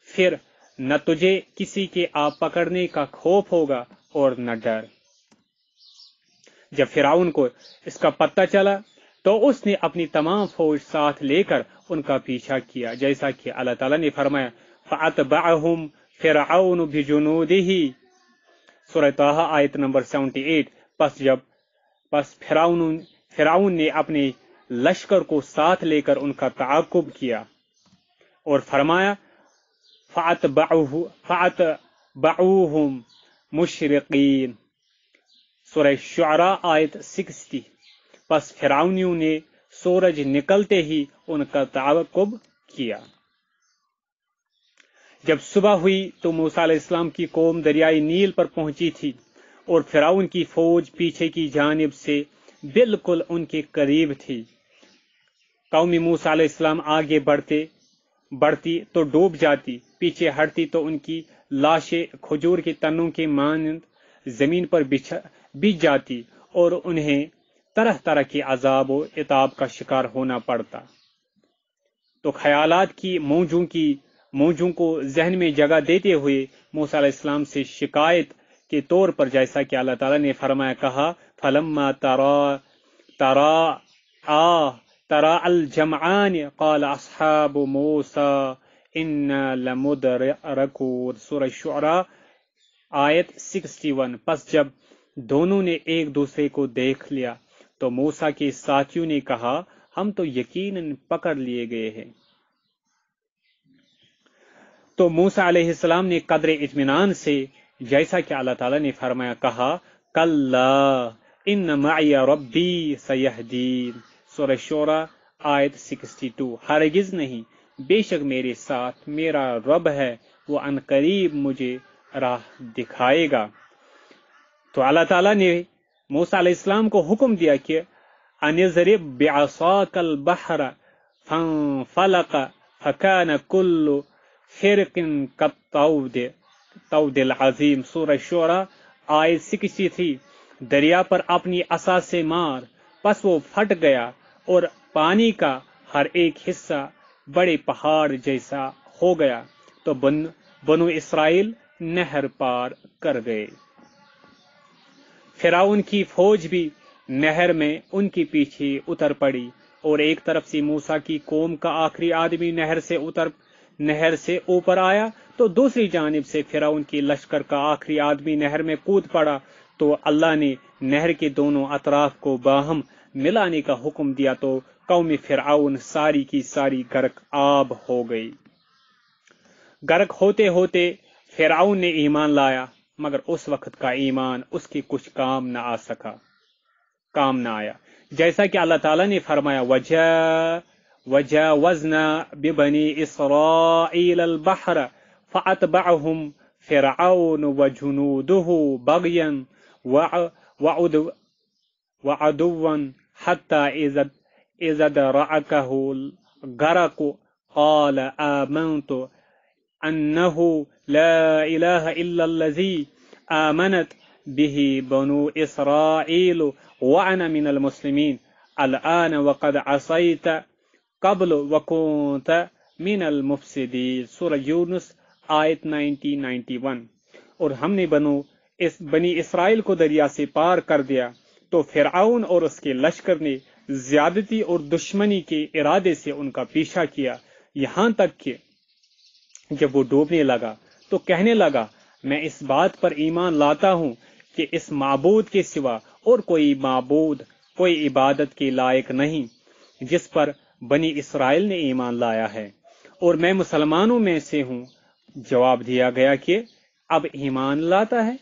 پھر نہ تجھے کسی کے آ پکڑنے کا خوف ہوگا اور نہ ڈر۔ جب فرعون کو اس کا پتہ چلا تو اس نے اپنی تمام فوج ساتھ لے کر ان کا پیچھا کیا، جیسا کہ اللہ تعالیٰ نے فرمایا فَأَتْبَعَهُمْ فِرْعَوْنُ بِجُنُودِهِ، سورہ طٰہٰ آیت نمبر 78۔ پس فرعون نے اپنے لشکر کو ساتھ لے کر ان کا تعاقب کیا اور فرمایا فَأَتْبَعُوهُمْ مُشْرِقِينَ، سورہ شعراء آیت 60۔ پس فرعونیوں نے سورج نکلتے ہی ان کا تعاقب کیا۔ جب صبح ہوئی تو موسیٰ علیہ السلام کی قوم دریائے نیل پر پہنچی تھی اور فرعون کی فوج پیچھے کی جانب سے بالکل ان کے قریب تھی۔ قوم موسیٰ علیہ السلام آگے بڑھتی تو ڈوب جاتی، پیچھے ہٹتی تو ان کی لاشیں کھجور کے تنوں کے مانند زمین پر بچھ جاتی اور انہیں طرح طرح کے عذاب و عتاب کا شکار ہونا پڑتا۔ تو خیالات کی موجوں کو ذہن میں جگہ دیتے ہوئے موسیٰ علیہ السلام سے شکایت کے طور پر، جیسا کہ اللہ تعالیٰ نے فرمایا کہا فَلَمَّا تَرَا الْجَمْعَانِ قَالَ أَصْحَابُ مُوسَىٰ إِنَّا لَمُدْرَكُونَ، سورہ شعراء آیت 61۔ پس جب دونوں نے ایک دوسرے کو دیکھ لیا تو موسیٰ کے ساتھیوں نے کہا ہم تو یقیناً پکڑ لیے گئے ہیں۔ تو موسیٰ علیہ السلام نے قدر اطمینان سے جیسا کہ اللہ تعالیٰ نے فرمایا کہا کلا ان معی ربی سیہدین، سورہ شورى آیت 62، ہرگز نہیں، بے شک میرے ساتھ میرا رب ہے، وہ عنقریب مجھے راہ دکھائے گا۔ تو اللہ تعالیٰ نے موسیٰ علیہ السلام کو حکم دیا کہ انضرب بعصاک البحر فانفلق فکان کل فرق کالطود العظیم، سورہ شورى آیت 63، دریا پر اپنی عصا سے مار، پس وہ پھٹ گیا اور پانی کا ہر ایک حصہ بڑے پہاڑ جیسا ہو گیا، تو بنو اسرائیل نہر پار کر گئے۔ فرعون کی فوج بھی نہر میں ان کے پیچھے اتر پڑی، اور ایک طرف سے موسیٰ کی قوم کا آخری آدمی نہر سے اوپر آیا، تو دوسری جانب سے فرعون کی لشکر کا آخری آدمی نہر میں کود پڑا، تو اللہ نے نہر کے دونوں اطراف کو باہم ملانے کا حکم دیا، تو قوم فرعون ساری کی ساری غرق آب ہو گئی۔ غرق ہوتے ہوتے فرعون نے ایمان لایا، مگر اس وقت کا ایمان اس کے کچھ کام نہ آیا، جیسا کہ اللہ تعالیٰ نے فرمایا وَجَاوَزْنَا بِبَنِي إِسْرَائِيلَ الْبَحْرَ فَأَتْبَعَهُمْ فِرْعَوْنُ وَجُنُودُهُ بَغْيًا وَعُدُوًّا حَتَّى إِذَا أَدْرَكَهُ الْغَرَقُ قَالَ آمَنْتُ أَنَّهُ لَا إِلَهَ إِلَّا الَّذِي آمَنَتْ بِهِ بَنُو إِسْرَائِيلُ وَأَنَا مِنَ الْمُسْلِمِينَ الْآنَ وَقَدْ عَصَيْتَ قَبْلُ وَكُنْتَ مِنَ الْمُفْسِدِينَ، سورہ یونس آیت 90-91۔ اور ہم نے بنی اسرائیل کو دریا سے پار کر دیا، تو فرعون اور اس کے لشکر نے زیادتی اور دشمنی کے ارادے سے ان کا پیچھا کیا، یہاں تک کہ جب وہ ڈوبنے لگا تو کہنے لگا میں اس بات پر ایمان لاتا ہوں کہ اس معبود کے سوا اور کوئی معبود، کوئی عبادت کے لائق نہیں جس پر بنی اسرائیل نے ایمان لایا ہے، اور میں مسلمانوں میں سے ہوں۔ جواب دیا گیا کہ اب ایمان لاتا ہے،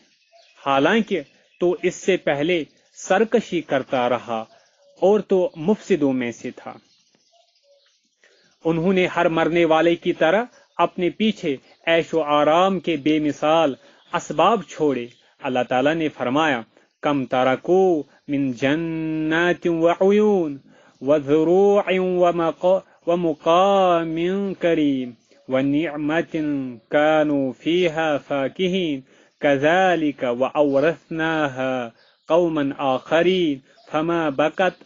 حالانکہ تو اس سے پہلے سرکشی کرتا رہا اور تو مفسدوں میں سے تھا۔ انہوں نے ہر مرنے والے کی طرح اپنے پیچھے عیش و آرام کے بے مثال اسباب چھوڑے۔ اللہ تعالیٰ نے فرمایا کم ترکو من جنات وعیون وزروع ومقام کریم ونعمت كانوا فيها فاكهين كذلك وأورثناها قوما آخرين فما بكت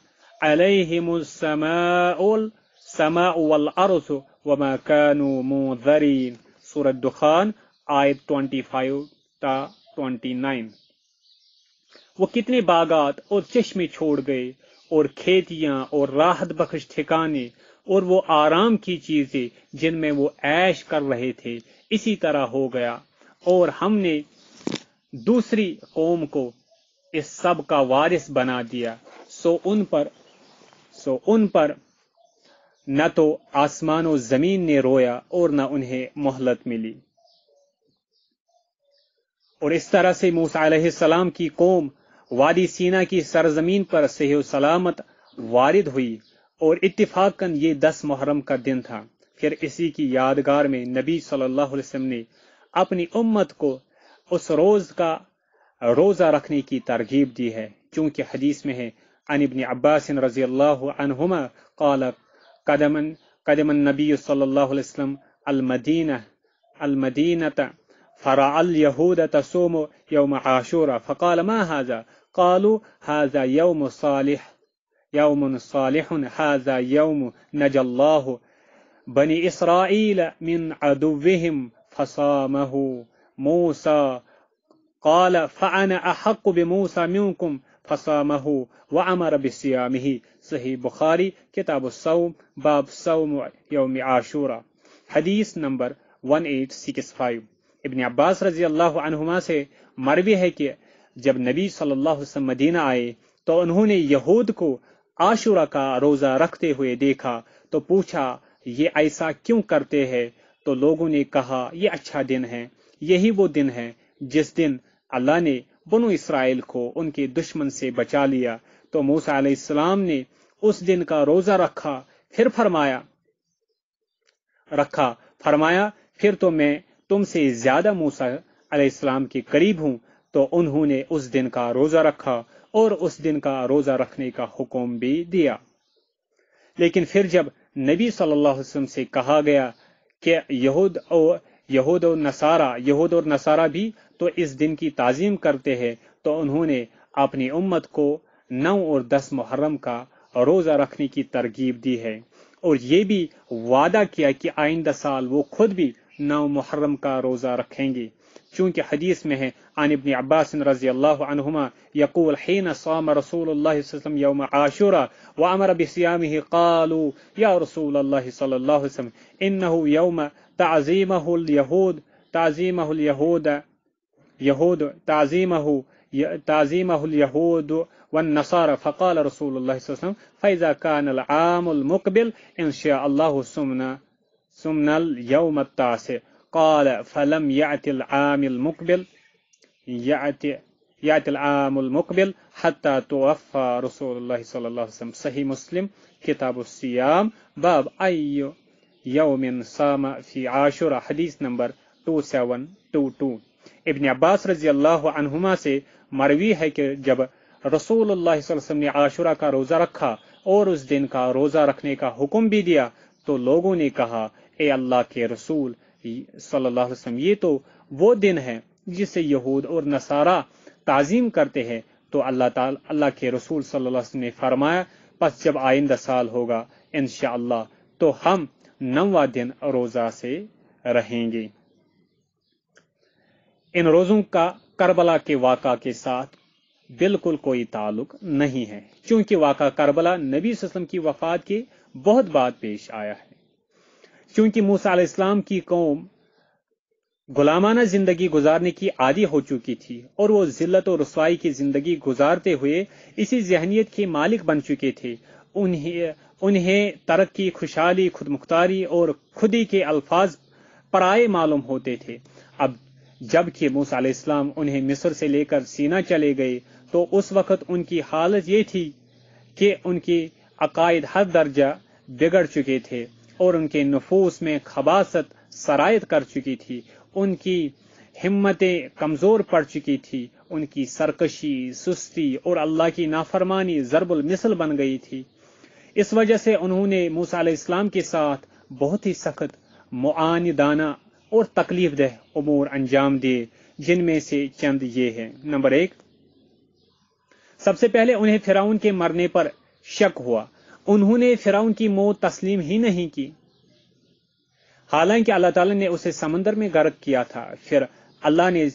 عليهم السماء والأرض وما كانوا منذرين، سورة دخان آیت 25-29۔ وہ کتنے باغات اور چشمے چھوڑ گئے، اور کھیتیاں اور راحت بخش ٹھکانے، اور وہ آرام کی چیزیں جن میں وہ عیش کر رہے تھے، اسی طرح ہو گیا، اور ہم نے دوسری قوم کو اس سب کا وارث بنا دیا، سو ان پر نہ تو آسمان و زمین نے رویا اور نہ انہیں مہلت ملی۔ اور اس طرح سے موسیٰ علیہ السلام کی قوم وادی سینا کی سرزمین پر صحیح و سلامت وارد ہوئی، اور اتفاقاً یہ 10 محرم کا دن تھا۔ پھر اسی کی یادگار میں نبی صلی اللہ علیہ وسلم نے اپنی امت کو اس روز کا روزہ رکھنے کی ترغیب دی ہے، چونکہ حدیث میں ہے عن ابن عباس رضی اللہ عنہما قال قدم النبی صلی اللہ علیہ وسلم المدینة فرع اليهود تصوم يوم عاشوراء فقال ما هذا؟ قالوا هذا يوم صالح هذا يوم نجى الله بني إسرائيل من عدوهم فصامه موسى قال فأنا أحق بموسى منكم فصامه وأمر بصيامه، صحیح بخاری کتاب الصوم باب صوم یوم عاشوراء، حدیث نمبر 1865۔ ابن عباس رضی اللہ عنہما سے مروی ہے کہ جب نبی صلی اللہ علیہ وسلم مدینہ آئے تو انہوں نے یہود کو عاشورہ کا روزہ رکھتے ہوئے دیکھا، تو پوچھا یہ ایسا کیوں کرتے ہیں؟ تو لوگوں نے کہا یہ اچھا دن ہے، یہی وہ دن ہے جس دن اللہ نے بنو اسرائیل کو ان کے دشمن سے بچا لیا۔ تو موسیٰ علیہ السلام نے اس دن کا روزہ رکھا، پھر فرمایا پھر تو میں تم سے زیادہ موسیٰ علیہ السلام کے قریب ہوں۔ تو انہوں نے اس دن کا روزہ رکھا اور اس دن کا روزہ رکھنے کا حکم بھی دیا۔ لیکن پھر جب نبی صلی اللہ علیہ وسلم سے کہا گیا کہ یہود اور نصارہ بھی تو اس دن کی تعظیم کرتے ہیں، تو انہوں نے اپنی امت کو 9 اور 10 محرم کا روزہ رکھنے کی ترغیب دی ہے، اور یہ بھی وعدہ کیا کہ آئندہ سال وہ خود بھی 9 محرم کا روزہ رکھیں گے، چونکہ حدیث میں ہے عن ابن عباس رضی اللہ عنہما یقول حین صام رسول اللہ صلی اللہ علیہ وسلم یوم عاشوراء وامر بصیامه قالوا یا رسول اللہ صلی اللہ علیہ وسلم انه یوم تعظیمه اليهود والنصارى فقال رسول الله صلی اللہ علیہ وسلم فإذا كان العام المقبل ان شاء الله سمنا اليوم التاسع قال فلم يأت العام المقبل حتى توفى رسول الله صلی اللہ علیہ وسلم۔ صحیح مسلم کتاب الصیام باب ای یوم صام فی عاشوراء حدیث نمبر 2722۔ ابن عباس رضی اللہ عنہما سے مروی ہے کہ جب رسول اللہ صلی اللہ علیہ وسلم نے عاشوراء کا روزہ رکھا اور اس دن کا روزہ رکھنے کا حکم بھی دیا، تو لوگوں نے کہا اے اللہ کے رسول صلی اللہ علیہ وسلم، یہ تو وہ دن ہے جسے یہود اور نصارہ تعظیم کرتے ہیں۔ تو اللہ کے رسول صلی اللہ علیہ وسلم نے فرمایا پس جب آئندہ سال ہوگا انشاءاللہ تو ہم 9واں دن روزہ سے رہیں گے۔ ان روزوں کا کربلا کے واقعہ کے ساتھ بالکل کوئی تعلق نہیں ہے، چونکہ واقعہ کربلا نبی صلی اللہ علیہ وسلم کی وفات کے بہت بعد پیش آیا ہے۔ چونکہ موسیٰ علیہ السلام کی قوم غلامانہ زندگی گزارنے کی عادی ہو چکی تھی، اور وہ ذلت و رسوائی کی زندگی گزارتے ہوئے اسی ذہنیت کے مالک بن چکے تھے۔ انہیں ترقی، خوشحالی، خود مختاری اور خودی کے الفاظ پرائے معلوم ہوتے تھے۔ اب جب کہ موسیٰ علیہ السلام انہیں مصر سے لے کر سینا چلے گئے، تو اس وقت ان کی حالت یہ تھی کہ ان کے عقائد ہر درجہ بگڑ چکے تھے، اور ان کے نفوس میں خباثت سرایت کر چکی تھی، ان کی ہمتیں کمزور پڑ چکی تھی، ان کی سرکشی، سستی اور اللہ کی نافرمانی ضرب المثل بن گئی تھی۔ اس وجہ سے انہوں نے موسیٰ علیہ السلام کے ساتھ بہت ہی سخت، معاندانہ اور تکلیف دہ امور انجام دیے، جن میں سے چند یہ ہیں۔ نمبر 1، سب سے پہلے انہیں فرعون کے مرنے پر شک ہوا۔ انہوں نے فرعون کی موت تسلیم ہی نہیں کی، حالانکہ اللہ تعالیٰ نے اسے سمندر میں غرق کیا تھا۔ پھر اللہ نے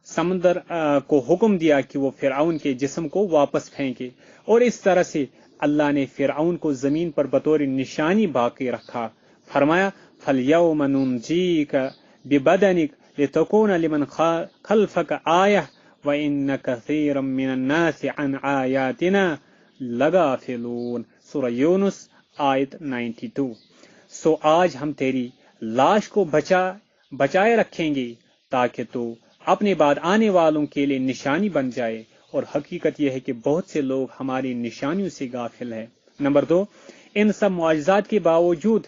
سمندر کو حکم دیا کہ وہ فرعون کے جسم کو واپس پھینکے، اور اس طرح سے اللہ نے فرعون کو زمین پر بطور نشانی باقی رکھا۔ فرمایا فَالْيَوْمَ نُنْجِيكَ بِبَدَنِكَ لِتَكُونَ لِمَنْ خَلْفَكَ آیَةً وَإِنَّ كَثِيرًا مِّنَ النَّاسِ عَنْ آیَاتِنَا لَغَافِلُونَ۔ سورہ یونس آیت 92۔ سو آج ہم تیری لاش کو بچائے رکھیں گے تاکہ تو اپنے بعد آنے والوں کے لیے نشانی بن جائے، اور حقیقت یہ ہے کہ بہت سے لوگ ہماری نشانیوں سے غافل ہیں۔ نمبر 2، ان سب معجزات کے باوجود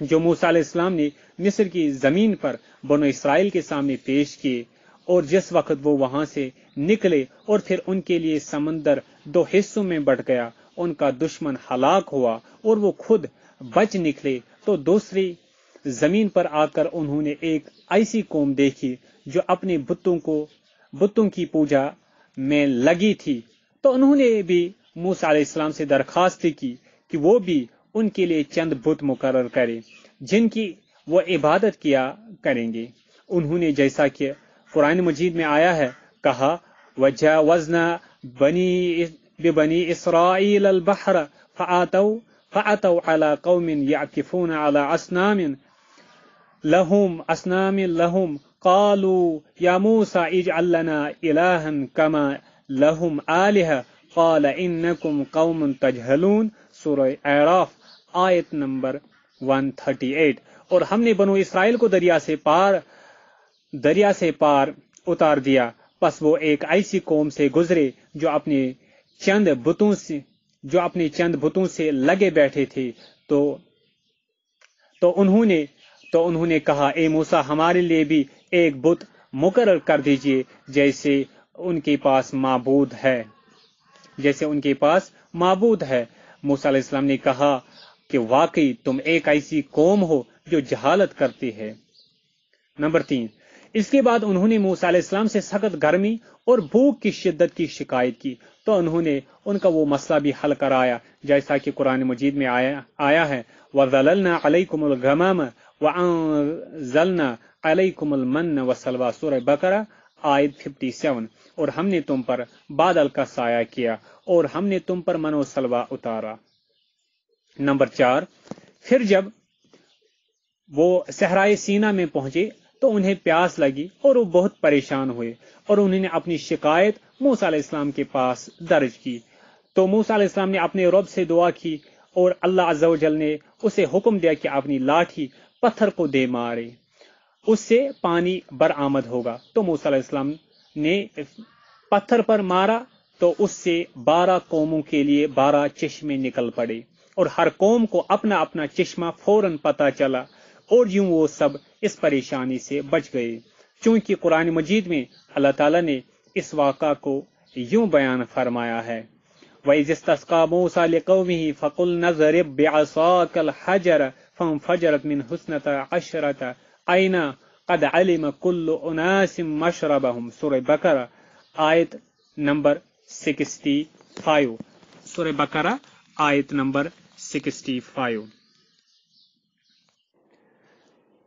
جو موسیٰ علیہ السلام نے مصر کی زمین پر بنو اسرائیل کے سامنے پیش کیے، اور جس وقت وہ وہاں سے نکلے اور پھر ان کے لیے سمندر 2 حصوں میں بٹ گیا، ان کا دشمن ہلاک ہوا اور وہ خود بچ نکلے، تو دوسری زمین پر آ کر انہوں نے ایک ایسی قوم دیکھی جو اپنے بتوں کی پوجا میں لگی تھی، تو انہوں نے بھی موسیٰ علیہ السلام سے درخواست کی کہ وہ بھی ان کے لیے چند بت مقرر کرے جن کی وہ عبادت کیا کریں گے۔ انہوں نے جیسا کہ قرآن مجید میں آیا ہے کہا وَجَاوَزْنَا بِبَنِي إِسْرَائِيلَ الْبَحْرَ فَأَتَوْا عَلَى قَوْمٍ يَعْكِفُونَ عَلَى أَصْنَامٍ لَهُمْ قَالُوا يَا مُوسَى اجْعَل لَّنَا إِلَٰهًا كَمَا لَهُمْ آلِهَةٌ قَالَ إِنَّكُمْ قَوْمٌ تَجْهَلُونَ۔ سورہ اعراف آیت نمبر 138 اور ہم نے بنو اسرائیل کو دریا سے پار اتار دیا، پس وہ ایک ایسی قوم سے گزرے جو اپنے چند بتوں سے لگے بیٹھے تھے، تو انہوں نے کہا، اے موسیٰ، ہمارے لیے بھی ایک بت مقرر کر دیجئے جیسے ان کے پاس معبود ہے۔ موسیٰ علیہ السلام نے کہا کہ واقعی تم ایک ایسی قوم ہو جو جہالت کرتی ہے۔ نمبر 3، اس کے بعد انہوں نے موسیٰ علیہ السلام سے سخت گرمی اور بھوک کی شدت کی شکایت کی، تو انہوں نے ان کا وہ مسئلہ بھی حل کرایا جیسا کہ قرآن مجید میں آیا ہے، وَظَلَلْنَا عَلَيْكُمُ الْغَمَامَ وَأَنزَلْنَا عَلَيْكُمُ الْمَنَّ وَالسَّلْوَىٰ، سورہ بقرہ آیت 57، اور ہم نے تم پر بادل کا سایہ کیا اور ہم نے تم پر من و سلوہ اتارا۔ نمبر 4، پھر جب وہ صحرائے سینا میں پہنچے تو انہیں پیاس لگی اور وہ بہت پریشان ہوئے، اور انہوں نے اپنی شکایت موسیٰ علیہ السلام کے پاس درج کی۔ تو موسیٰ علیہ السلام نے اپنے رب سے دعا کی اور اللہ عز و جل نے اسے حکم دیا کہ اپنی لاٹھی پتھر کو دے مارے، اس سے پانی برآمد ہوگا۔ تو موسیٰ علیہ السلام نے پتھر پر مارا تو اس سے 12 قوموں کے لیے 12 چشمے نکل پڑے، اور ہر قوم کو اپنا اپنا چشمہ فوراً پتہ چلا، اور یوں وہ سب اس پریشانی سے بچ گئے۔ چونکہ قرآن مجید میں اللہ تعالیٰ نے اس واقعہ کو یوں بیان فرمایا ہے، وَإِذِ اسْتَسْقَىٰ مُوسَىٰ لِقَوْمِهِ فَقُلْنَا اضْرِب بِّعَصَاكَ الْحَجَرَ فَانفَجَرَتْ مِنْهُ اثْنَتَا عَشْرَةَ عَيْنًا قَدْ عَلِمَ كُلُّ أُنَاسٍ مَّشْرَبَهُمْ، سورہ بقرہ آیت نمبر 65۔ سورہ بقرہ آیت نمبر 65۔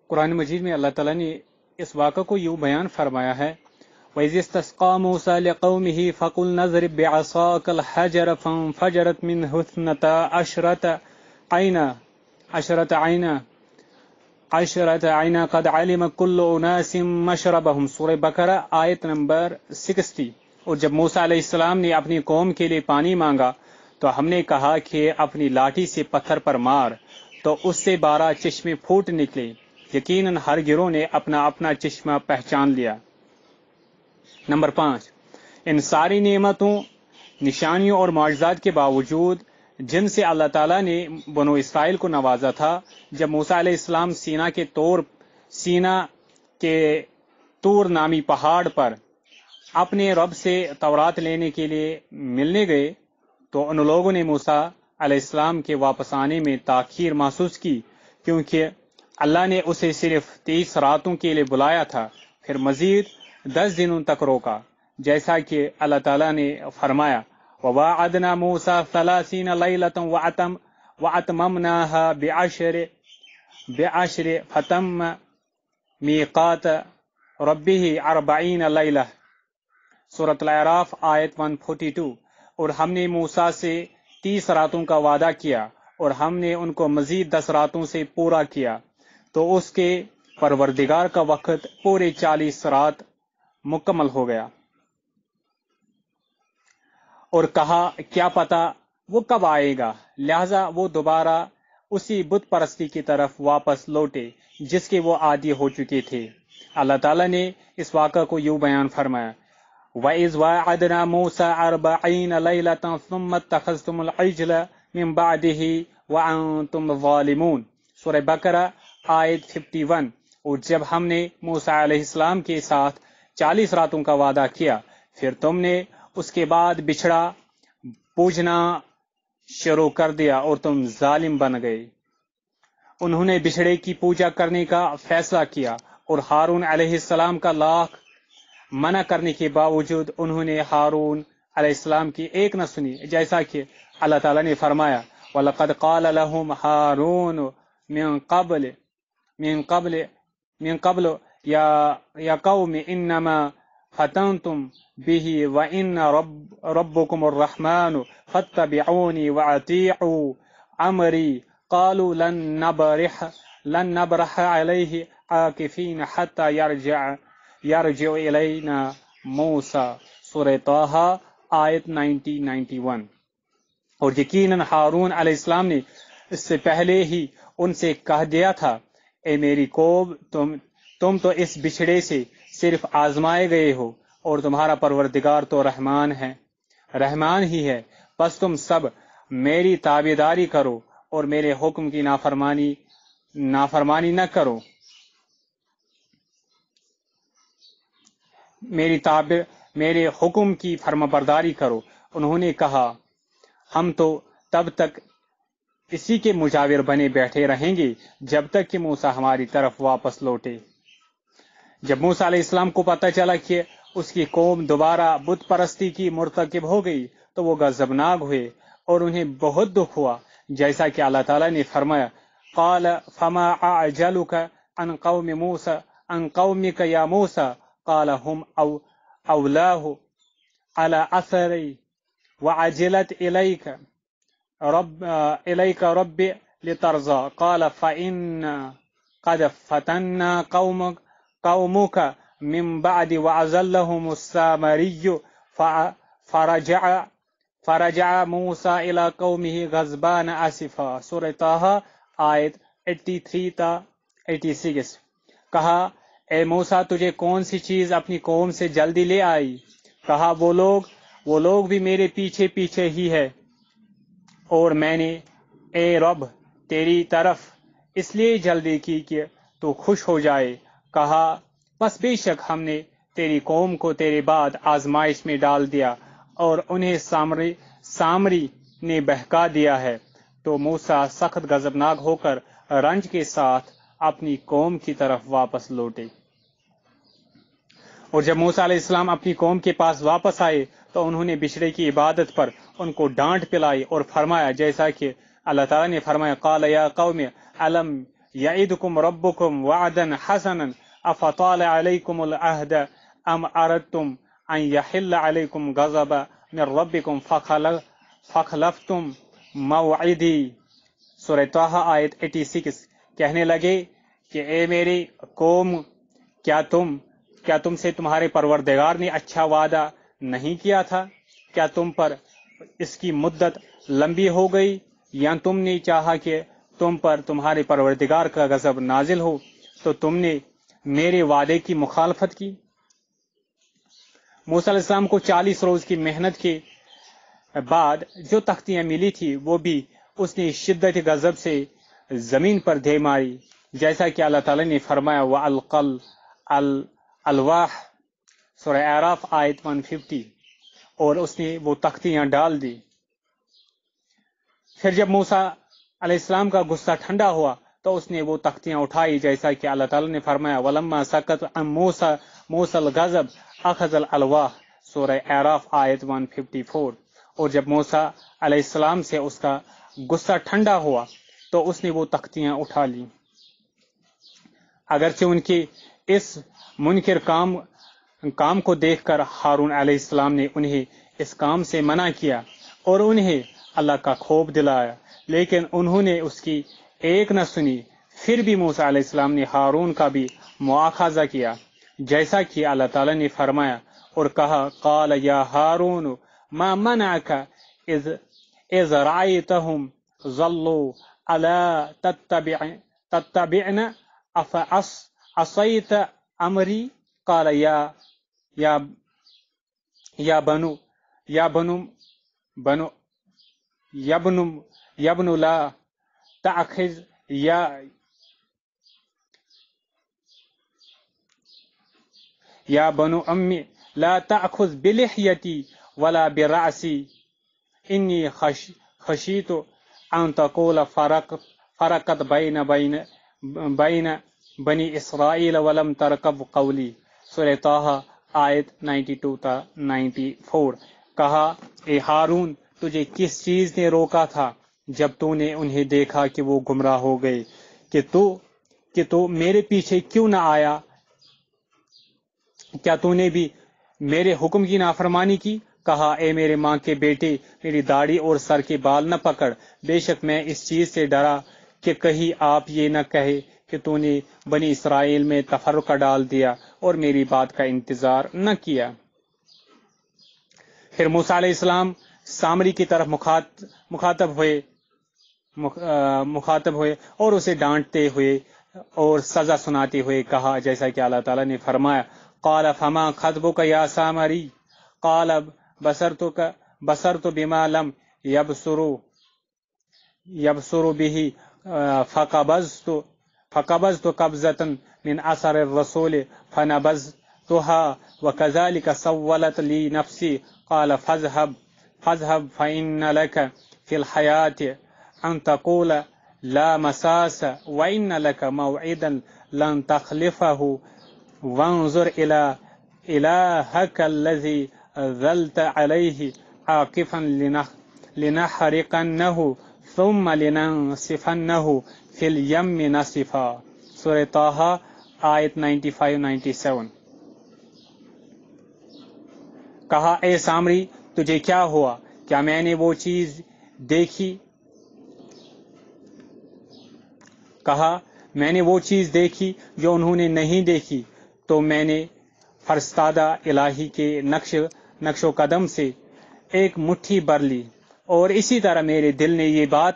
قرآن مجید میں اللہ تعالیٰ نے اس واقعہ کو یوں بیان فرمایا ہے، وَإِذِ اسْتَسْقَىٰ مُوسَىٰ لِقَوْمِهِ فَقُلْنَا اضْرِب بِّعَصَاكَ الْحَجَرَ فَانفَجَرَتْ مِنْهُ اثْنَتَا عَشْرَةَ عَيْنًا قَدْ عَلِمَ كُلُّ أُنَاسٍ مَّشْرَبَهُمْ، سورہ بقرہ آیت نمبر 60۔ اور جب موسیٰ علیہ السلام نے اپنی قوم کے لیے پانی مانگا تو ہم نے کہا کہ اپنی لاٹھی سے پتھر پر مار، تو اس سے 12 چشمے پھوٹ نکلے۔ یقیناً ہر گروہ نے اپنا اپنا چشمہ پہچان لیا۔ نمبر 5، ان ساری نعمتوں، نشانیوں اور معجزات کے باوجود جن سے اللہ تعالیٰ نے بنو اسرائیل کو نوازا تھا، جب موسیٰ علیہ السلام سینا کے طور نامی پہاڑ پر اپنے رب سے تورات لینے کے لیے ملنے گئے، تو ان لوگوں نے موسیٰ علیہ السلام کے واپس آنے میں تاخیر محسوس کی، کیونکہ اللہ نے اسے صرف 30 راتوں کے لیے بلایا تھا، پھر مزید 10 دنوں تک روکا، جیسا کہ اللہ تعالیٰ نے فرمایا، وَوَاعَدْنَا مُوسَىٰ 30 لَيْلَةً وَأَتْمَمْنَاهَا بِعَشْرٍ فَتَمَّ مِيقَاتُ رَبِّهِ 40 لَيْلَةً، سورۃ الاعراف آیت 142۔ اور ہم نے موسیٰ سے 30 راتوں کا وعدہ کیا، اور ہم نے ان کو مزید 10 راتوں سے پورا کیا، تو اس کے پروردگار کا وقت پورے 40 رات مکمل ہو گیا۔ اور کہا، کیا پتہ وہ کب آئے گا، لہذا وہ دوبارہ اسی بت پرستی کی طرف واپس لوٹے جس کے وہ عادی ہو چکے تھے۔ اللہ تعالیٰ نے اس واقعہ کو یوں بیان فرمایا، وَإِذْ وَاعَدْنَا مُوسَىٰ 40 لَيْلَةً ثُمَّ اتَّخَذْتُمُ الْعِجْلَ مِن بَعْدِهِ وَأَنْتُمْ ظَالِمُونَ، سورہ بقرہ آیت 51۔ اور جب ہم نے موسیٰ علیہ السلام کے ساتھ 40 راتوں کا وعدہ کیا، پھر تم نے اس کے بعد بچھڑا پوجنا شروع کر دیا اور تم ظالم بن گئے۔ انہوں نے بچھڑے کی پوجا کرنے کا فیصلہ کیا، اور ہارون علیہ السلام کا لاکھ منع کرنے کے باوجود انہوں نے ہارون علیہ السلام کی ایک نہ سنی، جیسا کہ اللہ تعالیٰ نے فرمایا، وَلَقَدْ قَالَ لَهُمْ هَارُونُ من قبل یا قوم انما فتنتم به وان ربكم الرحمن فاتبعوني واطيعوا امري قالوا لن نبرح عليه عاكفين حتى يرجع الينا موسى، سورہ طٰہٰ آیت 90-91۔ اور یقیناً ہارون علیہ السلام نے اس سے پہلے ہی ان سے کہہ دیا تھا اے میری قوم تم تو اس بچھڑے سے صرف آزمائے گئے ہو اور تمہارا پروردگار تو رحمان ہی ہے، بس تم سب میری تابعداری کرو اور میرے حکم کی نافرمانی نہ کرو، میرے حکم کی فرمانبرداری کرو۔ انہوں نے کہا ہم تو تب تک اسی کے مجاور بنے بیٹھے رہیں گے جب تک کہ موسیٰ ہماری طرف واپس لوٹے۔ جب موسیٰ علیہ السلام کو پتہ چلا کہ اس کی قوم دوبارہ بت پرستی کی مرتکب ہو گئی تو وہ غضبناک ہوئے اور انہیں بہت دکھ ہوا، جیسا کہ اللہ تعالیٰ نے فرمایا قال فما اعجلک عن قومک یا موسیٰ قال هم اولاه على اثری وعجلت الیک رب لترضى قال فإن قد فتنا قومك من بعد وأزلهم السامري فرجع موسیٰ إلى قومه غضبان آسفا۔ سورہ طٰ آیت 83 تا 86۔ کہا اے موسیٰ تجھے کون سی چیز اپنی قوم سے جلدی لے آئی؟ کہا وہ لوگ بھی میرے پیچھے پیچھے ہی ہے، اور میں نے اے رب تیری طرف اس لیے جلدی کی کہ تو خوش ہو جائے۔ کہا بس بے شک ہم نے تیری قوم کو تیرے بعد آزمائش میں ڈال دیا اور انہیں سامری نے بہکا دیا ہے۔ تو موسیٰ سخت غضبناک ہو کر رنج کے ساتھ اپنی قوم کی طرف واپس لوٹے۔ اور جب موسیٰ علیہ السلام اپنی قوم کے پاس واپس آئے تو انہوں نے بچھڑے کی عبادت پر ان کو ڈانٹ پلائی اور فرمایا جیسا کہ اللہ تعالیٰ نے فرمایا قال یا قوم الم یعدکم ربکم وعدا حسنا افطال علیکم العہد ام اردتم ان یحل علیکم غضب من ربکم فخلفتم موعدی۔ سورہ طٰ آیت 86۔ کہنے لگے کہ اے میری قوم کیا تم سے تمہارے پروردگار نے اچھا وعدہ نہیں کیا تھا؟ کیا تم پر اس کی مدت لمبی ہو گئی، یا تم نے چاہا کہ تم پر تمہارے پروردگار کا غضب نازل ہو تو تم نے میرے وعدے کی مخالفت کی؟ موسیٰ علیہ السلام کو 40 روز کی محنت کے بعد جو تختیاں ملی تھی وہ بھی اس نے شدت غضب سے زمین پر دے ماری، جیسا کہ اللہ تعالیٰ نے فرمایا وَأَلْقَى الْأَلْوَاحَ سورہ اعراف آیت 150، اور اس نے وہ تختیاں ڈال دی۔ پھر جب موسیٰ علیہ السلام کا غصہ ٹھنڈا ہوا تو اس نے وہ تختیاں اٹھائی، جیسا کہ اللہ تعالیٰ نے فرمایا وَلَمَّا سَكَتَ عَن مُوسَى الْغَضَبُ أَخَذَ الْأَلْوَاحَ سورہ اعراف آیت 154۔ اور جب موسیٰ علیہ السلام سے اس کا غصہ ٹھنڈا ہوا تو اس نے وہ تختیاں اٹھا لی۔ اگرچہ ان کے اس منکر کام کو دیکھ کر ہارون علیہ السلام نے انہیں اس کام سے منع کیا اور انہیں اللہ کا خوف دلایا، لیکن انہوں نے اس کی ایک نہ سنی۔ پھر بھی موسیٰ علیہ السلام نے ہارون کا بھی مواخذہ کیا، جیسا کہ اللہ تعالیٰ نے فرمایا اور کہا قال یا ہارون ما منعک اذ رأیتہم ضلوا الا تتبعن افعصیت امری قال یا بنو لا تأخذ یا بنو امی لا تأخذ بلحیتی ولا برأسی انی خشیت ان تقول فرقت بین بنی اسرائیل ولم ترکب قولی۔ سورہ طٰ آیت 92 تا 94۔ کہا اے ہارون تجھے کس چیز نے روکا تھا جب تو نے انہیں دیکھا کہ وہ گمراہ ہو گئے کہ تو میرے پیچھے کیوں نہ آیا؟ کیا تو نے بھی میرے حکم کی نافرمانی کی؟ کہا اے میرے ماں کے بیٹے میری داڑھی اور سر کے بال نہ پکڑ، بے شک میں اس چیز سے ڈرا کہ کہیں آپ یہ نہ کہے کہ تو نے بنی اسرائیل میں تفرقہ ڈال دیا اور میری بات کا انتظار نہ کیا۔ پھر موسیٰ علیہ السلام سامری کی طرف مخاطب ہوئے مخاطب ہوئے اور اسے ڈانٹتے ہوئے اور سزا سناتے ہوئے کہا، جیسا کہ اللہ تعالیٰ نے فرمایا قال فما خطبک یا سامری قال بصرت بما لم يبصروا به فقبضت قبضة من اثر الرسول فنبذتها وكذلك سولت لي نفسي قال فاذهب فإن لك في الحياة أن تقول لا مساس وإن لك موعدا لن تخلفه وانظر إلى إلهك الذي ظلت عليه عاكفا لنحرقنه ثم لننسفنه في اليم نسفا. سورہ طٰہٰ آیت 95-97. کہا اے سامری تجھے کیا ہوا؟ کیا میں نے وہ چیز دیکھی؟ کہا میں نے وہ چیز دیکھی جو انہوں نے نہیں دیکھی، تو میں نے فرستادہ الہی کے نقش و قدم سے ایک مٹھی بھر لی، اور اسی طرح میرے دل نے یہ بات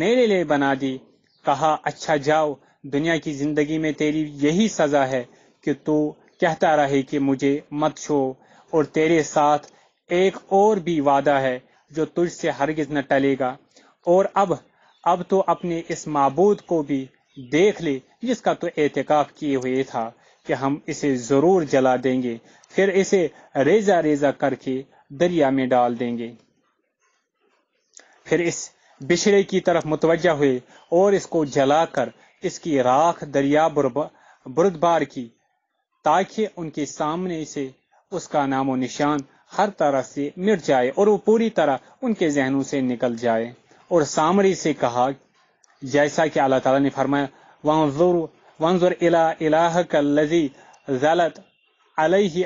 میرے لیے بنا دی. کہا اچھا جاؤ، دنیا کی زندگی میں تیری یہی سزا ہے کہ تو کہتا رہے کہ مجھے مت چھو، اور تیرے ساتھ ایک اور بھی وعدہ ہے جو تجھ سے ہرگز نہ ٹلے گا. اور اب تو اپنے اس معبود کو بھی دیکھ لے جس کا تو اعتکاف کیے ہوئے تھا کہ ہم اسے ضرور جلا دیں گے، پھر اسے ریزہ ریزہ کر کے دریا میں ڈال دیں گے. پھر اس بچھڑے کی طرف متوجہ ہوئے اور اس کو جلا کر اس کی راکھ دریا بردبار کی، تاکہ ان کے سامنے سے اس کا نام و نشان ہر طرح سے مٹ جائے اور وہ پوری طرح ان کے ذہنوں سے نکل جائے. اور سامری سے کہا جیسا کہ اللہ تعالیٰ نے فرمایا وانظر الى الہک الذی ظلت علیہ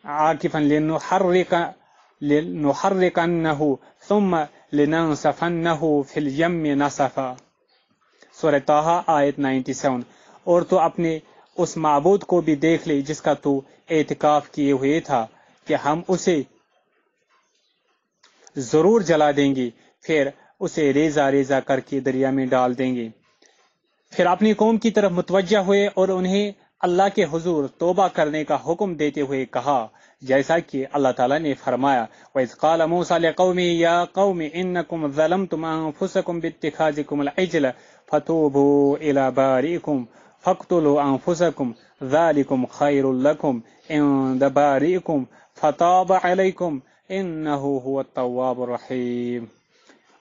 عاکفا لنحرقنہ ثم لننسفنہ فی الیم نسفا. سورہ طٰہٰ آیت 97. اور تو اپنے اس معبود کو بھی دیکھ لے جس کا تو اعتکاف کیے ہوئے تھا کہ ہم اسے ضرور جلا دیں گے، پھر اسے ریزہ ریزہ کر کے دریا میں ڈال دیں گے. پھر اپنی قوم کی طرف متوجہ ہوئے اور انہیں اللہ کے حضور توبہ کرنے کا حکم دیتے ہوئے کہا، جیسا کہ اللہ تعالیٰ نے فرمایا وَإِذْ قَالَ مُوسَىٰ لِقَوْمِهِ يَا قَوْمِ إِنَّكُمْ ظَلَمْتُمْ أَنفُسَكُمْ بِاتِّخَاذِكُمُ الْعِجْلَ فَتُوبُوا إِلَىٰ بَارِئِكُمْ فَاقْتُلُوا أَنفُسَكُمْ ذَٰلِكُمْ خَيْرٌ لَكُمْ عِندَ بَارِئِكُمْ فَتَابَ عَلَيْكُمْ إِنَّهُ هُوَ التَّوَّابُ الرَّحِيمُ.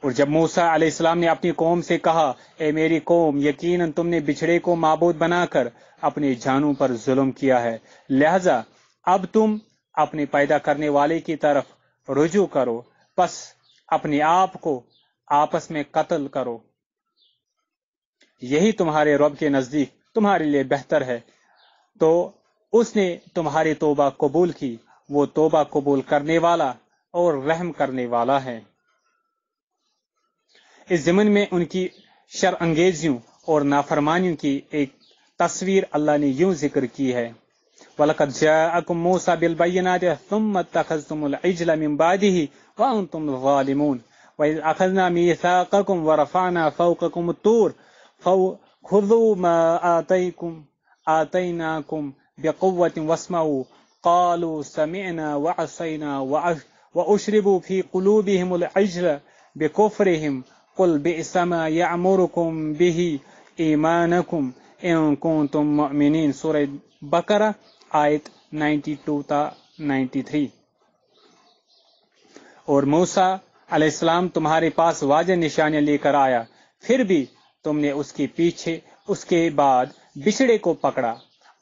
اور جب موسیٰ علیہ السلام نے اپنی قوم سے کہا اے میری قوم، یقیناً تم نے بچھڑے کو معبود بنا کر اپنی جانوں پر ظلم کیا ہے، لہذا اب تم اپنے پیدا کرنے والے کی طرف رجوع کرو، پس اپنے آپ کو آپس میں قتل کرو، یہی تمہارے رب کے نزدیک تمہارے لیے بہتر ہے. تو اس نے تمہاری توبہ قبول کی، وہ توبہ قبول کرنے والا اور رحم کرنے والا ہے. اس ضمن میں ان کی شر انگیزیوں اور نافرمانیوں کی ایک تصویر اللہ نے یوں ذکر کی ہے وَلَقَدْ جَاءَكُم مُوسَىٰ بِالْبَيِّنَاتِ ثُمَّ اتَّخَذْتُمُ الْعِجْلَ مِن بَعْدِهِ وَأَنتُمْ ظَالِمُونَ وَإِذْ أَخَذْنَا مِيثَاقَكُمْ وَرَفَعْنَا فَوْقَكُمُ الطُّورَ خُذُوا مَا آتَيْنَاكُمْ بِقُوَّةٍ وَاسْمَعُوا قَالُوا سَمِعْنَا وَعَصَيْنَا وَأُشْرِبُوا فِي قُلُوبِهِمُ الْعِجْلَ بِكُفْرِهِمْ قُلْ بِئْسَ مَا يَأْمُرُكُمْ بِهِ ایمانکم ان کنتم مؤمنین. سورہ بقرہ آیت 92-93. اور موسیٰ علیہ السلام تمہارے پاس واضح نشانیاں لے کر آیا، پھر بھی تم نے اس کے پیچھے اس کے بعد بچھڑے کو پکڑا،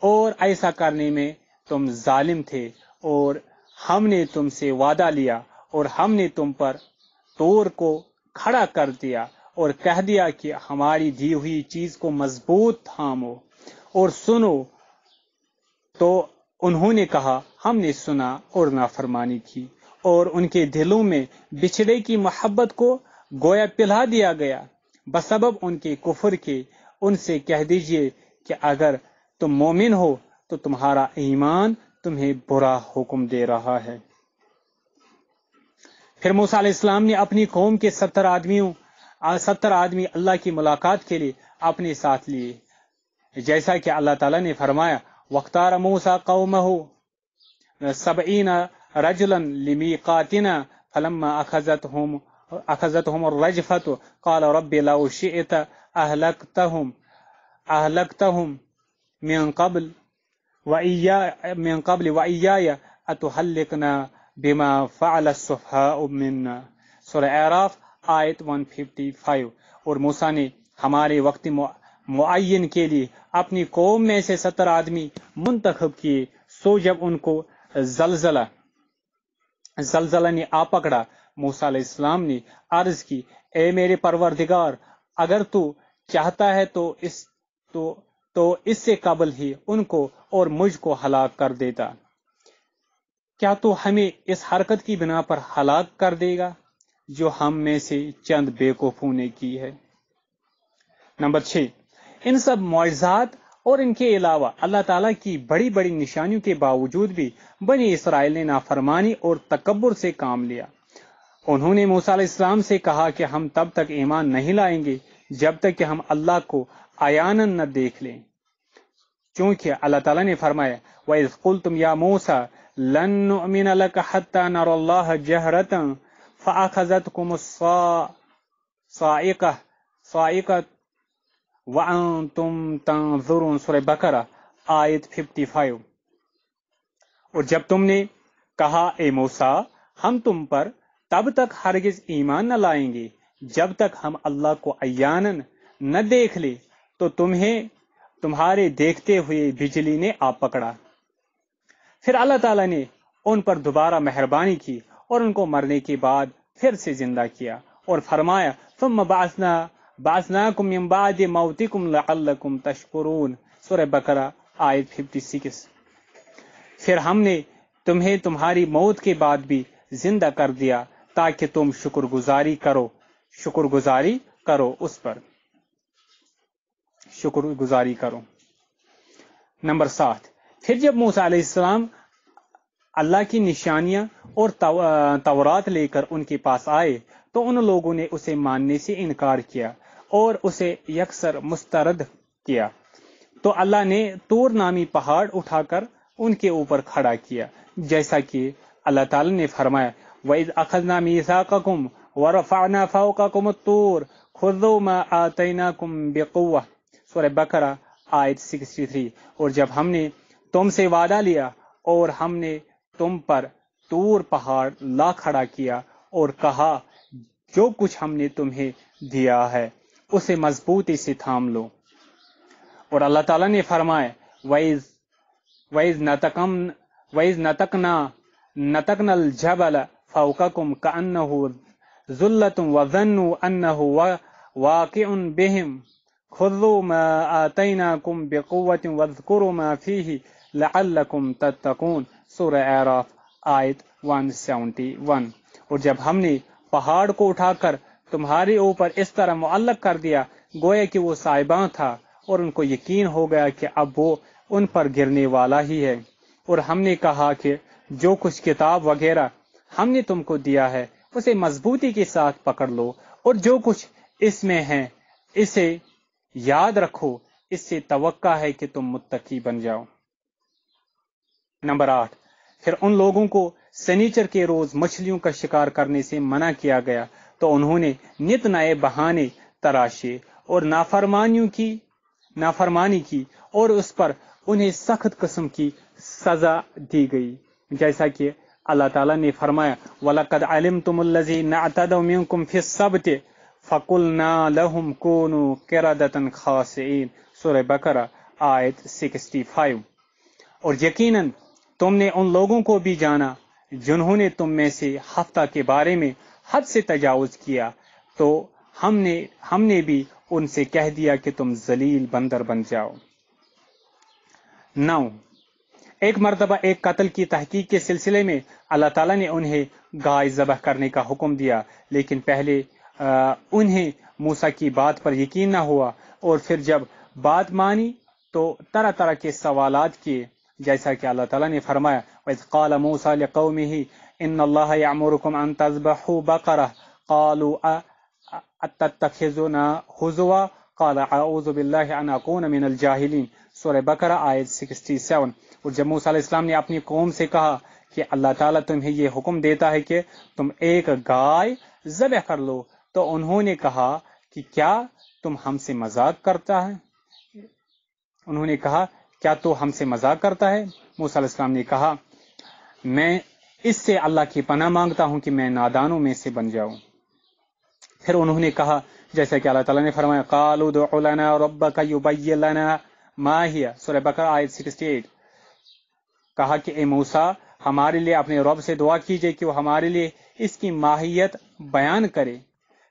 اور ایسا کرنے میں تم ظالم تھے. اور ہم نے تم سے وعدہ لیا اور ہم نے تم پر طور کو کھڑا کر دیا اور کہہ دیا کہ ہماری دی ہوئی چیز کو مضبوط تھامو اور سنو. تو انہوں نے کہا ہم نے سنا اور نافرمانی کی، اور ان کے دلوں میں بچھڑے کی محبت کو گویا پلا دیا گیا بسبب ان کے کفر کے. ان سے کہہ دیجئے کہ اگر تم مومن ہو تو تمہارا ایمان تمہیں برا حکم دے رہا ہے. پھر موسیٰ علیہ السلام نے اپنی قوم کے 70 آدمی اللہ کی ملاقات کے لیے اپنے ساتھ لیے، جیسا کہ اللہ تعالیٰ نے فرمایا وَاخْتَارَ مُوسَىٰ قَوْمَهُ 70 رَجُلًا لِمِيقَاتِنَا فَلَمَّا أَخَذَتْهُمُ الرَّجْفَةُ قَالَ رَبِّ لَوْ شِئْتَ أَهْلَكْتَهُمْ من قبل وإياي أتهلكنا بما فعل السفهاء منا. سورہ اعراف آیت 155. اور موسیٰ نے ہمارے وقت معین کے لیے اپنی قوم میں سے 70 آدمی منتخب کیے، سو جب ان کو زلزلہ نے آ پکڑا، موسیٰ علیہ السلام نے عرض کی اے میرے پروردگار، اگر تو چاہتا ہے تو اس سے قبل ہی ان کو اور مجھ کو ہلاک کر دیتا، کیا تو ہمیں اس حرکت کی بنا پر ہلاک کر دے گا جو ہم میں سے چند بیوقوفوں نے کی ہے؟ نمبر 6، ان سب معجزات اور ان کے علاوہ اللہ تعالیٰ کی بڑی بڑی نشانیوں کے باوجود بھی بنی اسرائیل نے نافرمانی اور تکبر سے کام لیا۔ انہوں نے موسیٰ علیہ السلام سے کہا کہ ہم تب تک ایمان نہیں لائیں گے جب تک کہ ہم اللہ کو عیاناً نہ دیکھ لیں، چونکہ اللہ تعالیٰ نے فرمایا وَإِذْ قُلْتُمْ يَا مُوسَىٰ لَن نُؤْمِنَ لَكَ حَتَّىٰ نَرَى اللَّهَ جَهْرَةً فَأَخَذَتْكُمُ الصَّاعِقَةُ وَأَنْتُمْ تَنظُرُونَ. سورہ بقرہ آیت 55. اور جب تم نے کہا اے موسیٰ ہم تم پر تب تک ہرگز ایمان نہ لائیں گے جب تک ہم اللہ کو عیاناً نہ دیکھ لے، تو تمہارے دیکھتے ہوئے بجلی نے آ پکڑا۔ پھر اللہ تعالیٰ نے ان پر دوبارہ مہربانی کی اور ان کو مرنے کے بعد پھر سے زندہ کیا اور فرمایا ثم بعثناکم من بعد موتکم لعلکم تشکرون. سورہ بقرہ آیت 56. پھر ہم نے تمہیں تمہاری موت کے بعد بھی زندہ کر دیا تاکہ تم شکر گزاری کرو اس پر شکر گزاری کرو۔ نمبر 7، پھر جب موسیٰ علیہ السلام اللہ کی نشانیاں اور تورات لے کر ان کے پاس آئے تو ان لوگوں نے اسے ماننے سے انکار کیا اور اسے یکسر مسترد کیا، تو اللہ نے طور نامی پہاڑ اٹھا کر ان کے اوپر کھڑا کیا، جیسا کہ اللہ تعالی نے فرمایا وَإِذْ أَخَذْنَا مِيثَاقَكُمْ وَرَفَعْنَا فَوْقَكُمُ الطُّورَ خُذُوا مَا آتَيْنَاكُمْ بِقُوَّةٍ. سورہ بقرہ آیت 63. اور جب ہم نے تم سے وعدہ لیا اور ہم نے تم پر طور پہاڑ لا کھڑا کیا اور کہا جو کچھ ہم نے تمہیں دیا ہے اسے مضبوطی سے تھام لو۔ اور اللہ تعالیٰ نے فرمایا وَإِذْ نَتَقْنَا الْجَبَلَ فَوْقَكُمْ كَأَنَّهُ ذُلَّةٌ وَظَنُّوا أَنَّهُ وَاقِعٌ بِهِمْ خُذُوا مَا آتَيْنَاكُمْ بِقُوَّةٍ وَاذْكُرُوا مَا فِيهِ لَعَلَّكُمْ تَتَّقُونَ. سورہ اعراف آیت 171. اور جب ہم نے پہاڑ کو اٹھا کر تمہارے اوپر اس طرح معلق کر دیا گویا کہ وہ سائباں تھا، اور ان کو یقین ہو گیا کہ اب وہ ان پر گرنے والا ہی ہے، اور ہم نے کہا کہ جو کچھ کتاب وغیرہ ہم نے تم کو دیا ہے اسے مضبوطی کے ساتھ پکڑ لو، اور جو کچھ اس میں ہے اسے یاد رکھو، اس سے توقع ہے کہ تم متقی بن جاؤ۔ نمبر 8، پھر ان لوگوں کو سنیچر کے روز مچھلیوں کا شکار کرنے سے منع کیا گیا تو انہوں نے نت نئے بہانے تراشے اور نافرمانی کی اور اس پر انہیں سخت قسم کی سزا دی گئی، جیسا کہ اللہ تعالیٰ نے فرمایا وَلَقَدْ عَلِمْتُمُ الَّذِينَ اعْتَدَوْا مِنْكُمْ فِي السَّبْتِ فَقُلْنَا لَهُمْ كُونُوا قِرَدَةً خَاسِئِينَ. سورہ بقرہ آیت 65. اور یقیناً تم نے ان لوگوں کو بھی جانا جنہوں نے تم میں سے ہفتہ کے بارے میں حد سے تجاوز کیا، تو ہم نے بھی ان سے کہہ دیا کہ تم ذلیل بندر بن جاؤ۔ 9، ایک مرتبہ ایک قتل کی تحقیق کے سلسلے میں اللہ تعالیٰ نے انہیں گائے ذبح کرنے کا حکم دیا، لیکن پہلے انہیں موسیٰ کی بات پر یقین نہ ہوا، اور پھر جب بات مانی تو طرح طرح کے سوالات کیے، جیسا کہ اللہ تعالیٰ نے فرمایا وَإِذْ قَالَ مُوسَىٰ لِقَوْمِهِ ان اللہ یامرکم ان تذبحوا بقرہ قالوا اتتخذنا ہزوا قال اعوذ باللہ ان اکون من الجاہلین، سورہ بقرہ آیت 67۔ اور جب موسیٰ علیہ السلام نے اپنی قوم سے کہا کہ اللہ تعالیٰ تمہیں یہ حکم دیتا ہے کہ تم ایک گائے ذبح کر لو، تو انہوں نے کہا کہ کیا تم ہم سے مذاق کرتا ہے؟ انہوں نے کہا کیا تو ہم سے مذاق کرتا ہے؟ موسیٰ علیہ السلام نے کہا میں اس سے اللہ کی پناہ مانگتا ہوں کہ میں نادانوں میں سے بن جاؤں۔ پھر انہوں نے کہا جیسا کہ اللہ تعالیٰ نے فرمایا قالوا ادع لنا ربک یبین لنا ما ہی، سورہ بقرہ آیت 68، کہا کہ اے موسیٰ ہمارے لیے اپنے رب سے دعا کیجئے کہ وہ ہمارے لیے اس کی ماہیت بیان کرے۔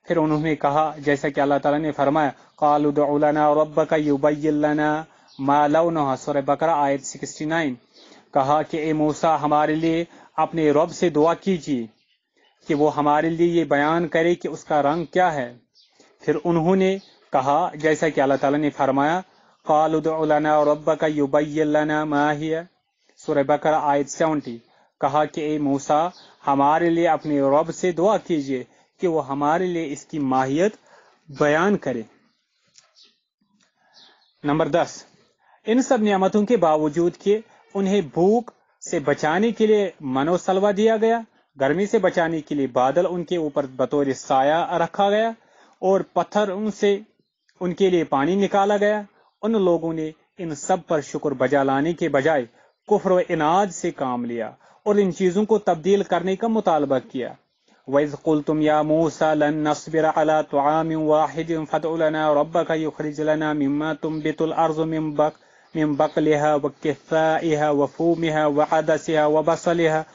پھر انہوں نے کہا جیسا کہ اللہ تعالیٰ نے فرمایا قالوا ادع لنا ربک یبین لنا ما لونها، سورہ بقرہ آیت 69، کہا کہ اے موسیٰ ہمارے لیے اپنے رب سے دعا کیجیے کہ وہ ہمارے لیے یہ بیان کرے کہ اس کا رنگ کیا ہے۔ پھر انہوں نے کہا جیسا کہ اللہ تعالیٰ نے فرمایا قالوا ادع لنا ربک یبین لنا ما ہی، سورہ بقرہ آیت 70، کہا کہ اے موسیٰ ہمارے لیے اپنے رب سے دعا کیجیے کہ وہ ہمارے لیے اس کی ماہیت بیان کرے۔ نمبر 10، ان سب نعمتوں کے باوجود کہ انہیں بھوک سے بچانے کے لیے من و سلوہ دیا گیا، گرمی سے بچانے کے لیے بادل ان کے اوپر بطور سایہ رکھا گیا، اور پتھر ان سے ان کے لیے پانی نکالا گیا، ان لوگوں نے ان سب پر شکر بجا لانے کے بجائے کفر و عناد سے کام لیا اور ان چیزوں کو تبدیل کرنے کا مطالبہ کیا۔ وَإِذْ قُلْتُمْ يَا مُوسَى لَن نَّصْبِرَ عَلَىٰ طَعَامٍ وَاحِدٍ فَادْعُ لَنَا رَبَّكَ يُخْرِجْ لَنَا مِمَّا تُنبِتُ الْأَرْضُ من بقلها وكثائها وفومها وعدسها وبصلها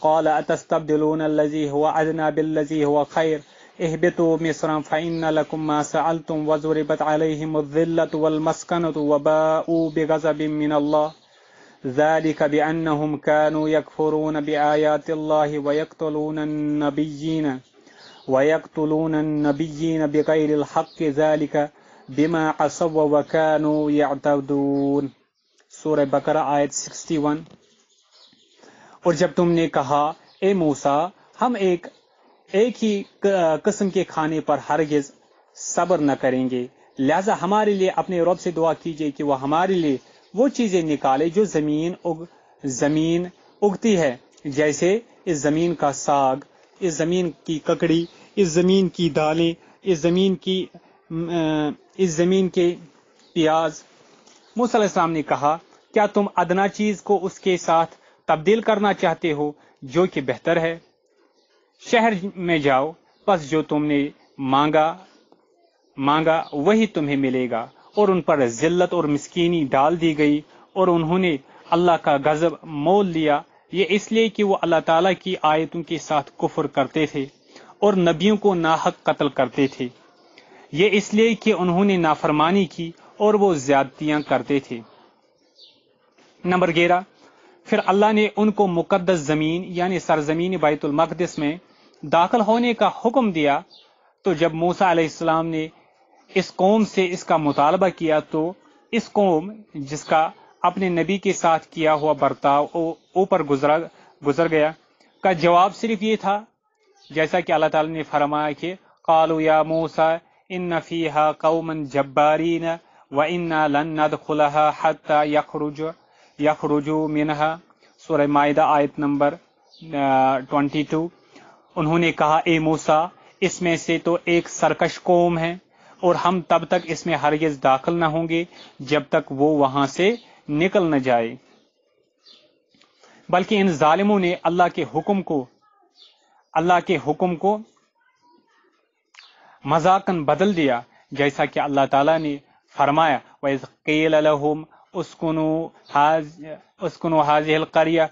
قال أتستبدلون الذي هو أدنى بالذي هو خير اهبطوا مصرا فإن لكم ما سألتم وضربت عليهم الذلة والمسكنة وباءوا بغضب من الله ذلك بأنهم كانوا يكفرون بآيات الله ويقتلون النبيين بغير الحق ذلك بما عصوا وكانوا يعتدون، سورہ بقرہ آیت 61۔ اور جب تم نے کہا اے موسیٰ ہم ایک ہی قسم کے کھانے پر ہرگز صبر نہ کریں گے، لہذا ہمارے لیے اپنے رب سے دعا کیجیے کہ وہ ہمارے لیے وہ چیزیں نکالے جو زمین اگتی ہے، جیسے اس زمین کا ساگ، اس زمین کی ککڑی، اس زمین کی دالیں، اس زمین کے پیاز۔ موسیٰ علیہ السلام نے کہا کیا تم ادنا چیز کو اس کے ساتھ تبدیل کرنا چاہتے ہو جو کہ بہتر ہے؟ شہر میں جاؤ، پس جو تم نے مانگا وہی تمہیں ملے گا، اور ان پر ذلت اور مسکینی ڈال دی گئی، اور انہوں نے اللہ کا غضب مول لیا، یہ اس لیے کہ وہ اللہ تعالیٰ کی آیتوں کے ساتھ کفر کرتے تھے اور نبیوں کو ناحق قتل کرتے تھے، یہ اس لیے کہ انہوں نے نافرمانی کی اور وہ زیادتیاں کرتے تھے۔ نمبر 11، پھر اللہ نے ان کو مقدس زمین یعنی سرزمین بیت المقدس میں داخل ہونے کا حکم دیا، تو جب موسیٰ علیہ السلام نے اس قوم سے اس کا مطالبہ کیا تو اس قوم جس کا اپنے نبی کے ساتھ کیا ہوا برتاؤ اوپر گزر گیا کا جواب صرف یہ تھا جیسا کہ اللہ تعالیٰ نے فرمایا کہ قالوا یا موسیٰ ان فیہا قوما جبارین وَإِنَّا لَن نَّدْخُلَهَا حَتَّى يَخْرُجُوا مِنْهَا، سورہ مائدہ آیت نمبر 22۔ انہوں نے کہا اے موسیٰ اس میں سے تو ایک سرکش قوم ہے اور ہم تب تک اس میں ہرگز داخل نہ ہوں گے جب تک وہ وہاں سے نکل نہ جائے، بلکہ ان ظالموں نے اللہ کے حکم کو مذاقاً بدل دیا، جیسا کہ اللہ تعالیٰ نے فرمایا وَإِذْ قِيلَ لَهُمْ اسْكُنُوا هَٰذِهِ الْقَرْيَةَ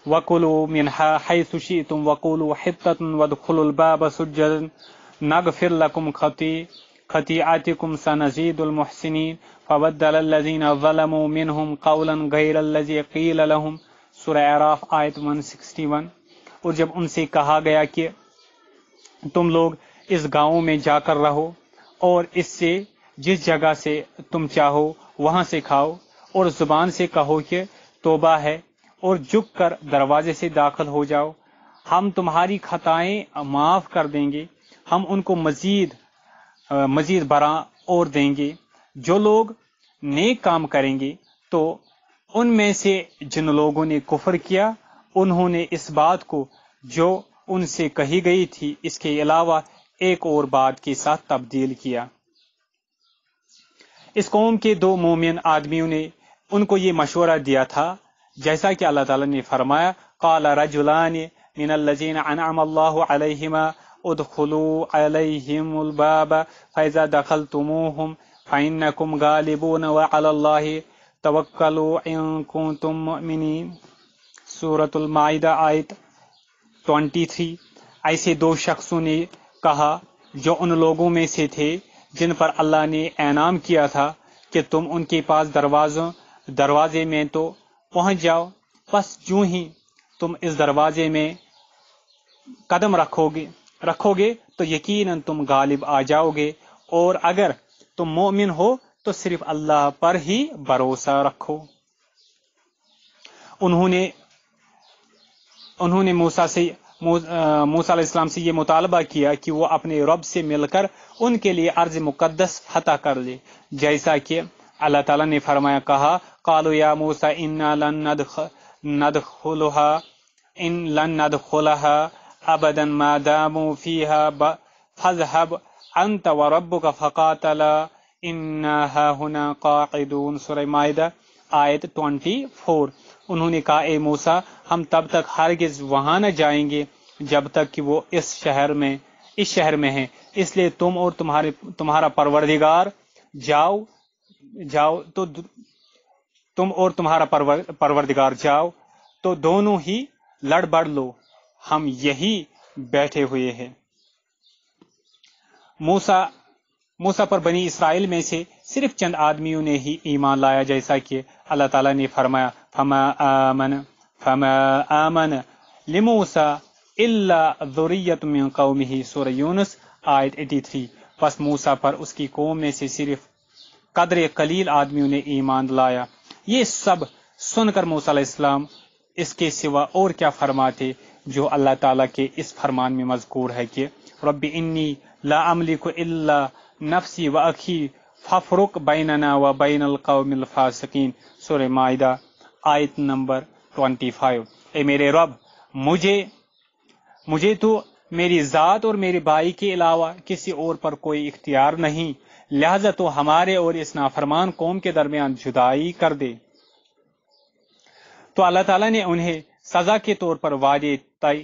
وَكُلُوا مِنْهَا حَيْثُ شِئْتُمْ وَقُولُوا حِطَّةٌ وَادْخُلُوا الْبَابَ سُجَّدًا نَغْفِرْ لَكُمْ خَطِيئَاتِكُمْ سَنَزِيدُ الْمُحْسِنِينَ فَبَدَّلَ الَّذِينَ ظَلَمُوا مِنْهُمْ قَوْلًا غَيْرَ الَّذِي قِيلَ لَهُمْ، سورہ اعراف آیت 161۔ اور جب ان سے کہا گیا کہ تم لوگ اس گاؤں میں جا کر رہو اور اس سے جس جگہ سے تم چاہو وہاں سے کھاؤ، اور زبان سے کہو کہ توبہ ہے اور جھک کر دروازے سے داخل ہو جاؤ، ہم تمہاری خطائیں معاف کر دیں گے، ہم ان کو مزید برآں اور دیں گے۔ جو لوگ نیک کام کریں گے تو ان میں سے جن لوگوں نے کفر کیا انہوں نے اس بات کو جو ان سے کہی گئی تھی اس کے علاوہ ایک اور بات کے ساتھ تبدیل کیا۔ اس قوم کے دو مومن آدمیوں نے ان کو یہ مشورہ دیا تھا، جیسا کہ اللہ تعالیٰ نے فرمایا قال رجلان من الذین انعم اللہ علیہما ادخلوا علیہم الباب فاذا دخلتموہم فانکم غالبون وعلی اللہ توکلوا ان کنتم مؤمنین۔ سورۃ المائدہ آیت 23۔ ایسے دو شخصوں نے کہا جو ان لوگوں میں سے تھے جن پر اللہ نے انعام کیا تھا کہ تم ان کے پاس دروازے میں تو پہنچ جاؤ، بس جو ہی تم اس دروازے میں قدم رکھو گے تو یقیناً تم غالب آ جاؤ گے، اور اگر تم مومن ہو تو صرف اللہ پر ہی بھروسہ رکھو۔ انہوں نے موسیٰ علیہ السلام سے یہ مطالبہ کیا کہ وہ اپنے رب سے مل کر ان کے لیے ارض مقدس فتح کر لے، جیسا کہ اللہ تعالیٰ نے فرمایا کہا قالوا یا موسیٰ انا لن ندخلها ابدا ما داموا فيها فاذهب انت وربك فقاتلا انا هاهنا قاعدون۔ سورہ مائدہ آیت 24۔ انہوں نے کہا اے موسیٰ ہم تب تک ہرگز وہاں نہ جائیں گے جب تک کہ وہ اس شہر میں ہیں، اس لیے تم اور تمہارا پروردگار جاؤ تو تم اور تمہارا پروردگار جاؤ تو دونوں ہی لڑ بڑھ لو، ہم یہی بیٹھے ہوئے ہیں۔ موسیٰ پر بنی اسرائیل میں سے صرف چند آدمیوں نے ہی ایمان لایا، جیسا کہ اللہ تعالیٰ نے فرمایا فما آمن لموسیٰ الا ذریۃ من قومہ۔ سورہ یونس آیت 83۔ پس موسیٰ پر اس کی قوم میں سے صرف قدر قلیل آدمیوں نے ایمان لایا۔ یہ سب سن کر موسیٰ علیہ السلام اس کے سوا اور کیا فرماتے جو اللہ تعالیٰ کے اس فرمان میں مذکور ہے کہ رب انی لا املک الا نفسی و اخی فافرق بیننا و بین القوم الفاسقین۔ سورہ مائدہ آیت نمبر 25۔ اے میرے رب مجھے تو میری ذات اور میرے بھائی کے علاوہ کسی اور پر کوئی اختیار نہیں، لہذا تو ہمارے اور اس نافرمان قوم کے درمیان جدائی کر دے۔ تو اللہ تعالیٰ نے انہیں سزا کے طور پر وادی طے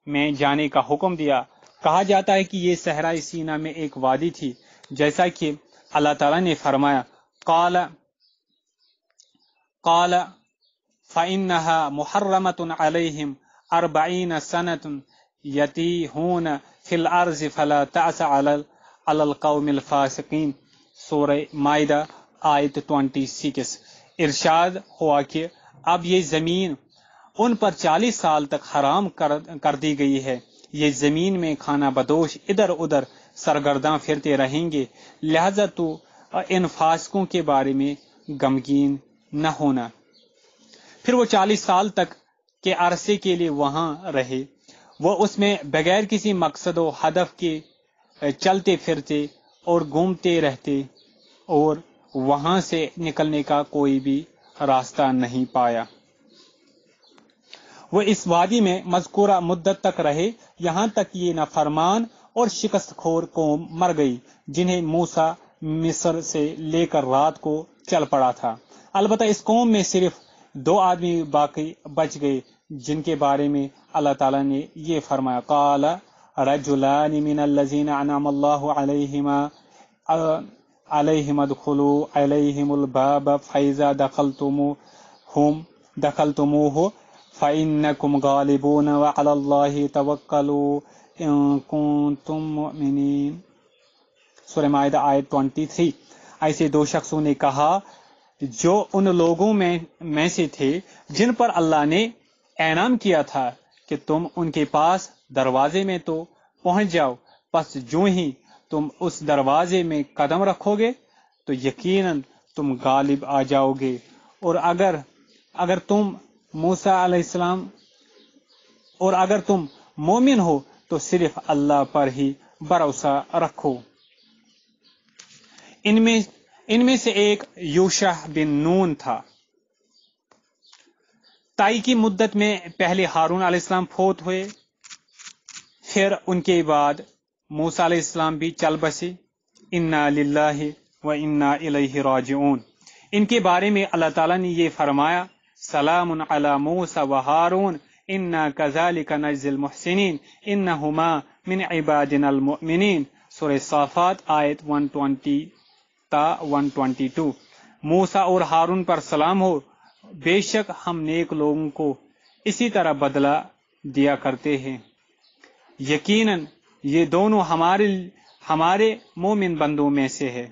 میں جانے کا حکم دیا۔ کہا جاتا ہے کہ یہ صحرائے سینا میں ایک وادی تھی، جیسا کہ اللہ تعالیٰ نے فرمایا قال فإنها محرمة عليهم 40 سنة یتیہون فی الارض فلا تعس علی القوم الفاسقین۔ سورہ مائدہ آیت 26۔ ارشاد ہوا کہ اب یہ زمین ان پر 40 سال تک حرام کر دی گئی ہے، یہ زمین میں کھانا بدوش ادھر ادھر سرگرداں پھرتے رہیں گے، لہذا تو ان فاسقوں کے بارے میں غمگین نہ ہونا۔ پھر وہ 40 سال تک کے عرصے کے لیے وہاں رہے، وہ اس میں بغیر کسی مقصد و ہدف کے چلتے پھرتے اور گھومتے رہتے اور وہاں سے نکلنے کا کوئی بھی راستہ نہیں پایا۔ وہ اس وادی میں مذکورہ مدت تک رہے، یہاں تک یہ نافرمان اور شکست خور قوم مر گئی جنہیں موسیٰ مصر سے لے کر رات کو چل پڑا تھا۔ البتہ اس قوم میں صرف 2 آدمی باقی بچ گئے جن کے بارے میں اللہ تعالیٰ نے یہ فرمایا قال رجلان من الذین انعم اللہ علیہم ادخلوا علیہم الباب فاذا دخلتموہ فانکم غالبون وعلی اللہ توکلوا ان کنتم مؤمنین۔ سورہ مائدہ آیت 23۔ ایسے 2 شخصوں نے کہا جو ان لوگوں میں سے تھے جن پر اللہ نے انعام کیا تھا کہ تم ان کے پاس دروازے میں تو پہنچ جاؤ، پس جو ہی تم اس دروازے میں قدم رکھو گے تو یقیناً تم غالب آ جاؤ گے، اور اگر تم موسیٰ علیہ السلام، اور اگر تم مومن ہو تو صرف اللہ پر ہی بھروسہ رکھو۔ ان میں سے ایک یوشع بن نون تھا۔ طے کی مدت میں پہلے ہارون علیہ السلام فوت ہوئے، پھر ان کے بعد موسیٰ علیہ السلام بھی چل بسے۔ انا للہ و انا الیہ راجعون۔ ان کے بارے میں اللہ تعالیٰ نے یہ فرمایا، سلام علی موسیٰ و ہارون انا کذالک نجزی المحسنین انہما من عبادنا المؤمنین۔ سورہ صافات آیت 120 تا 122۔ موسیٰ اور ہارون پر سلام ہو، بے شک ہم نیک لوگوں کو اسی طرح بدلہ دیا کرتے ہیں، یقیناً یہ دونوں ہمارے مومن بندوں میں سے ہے۔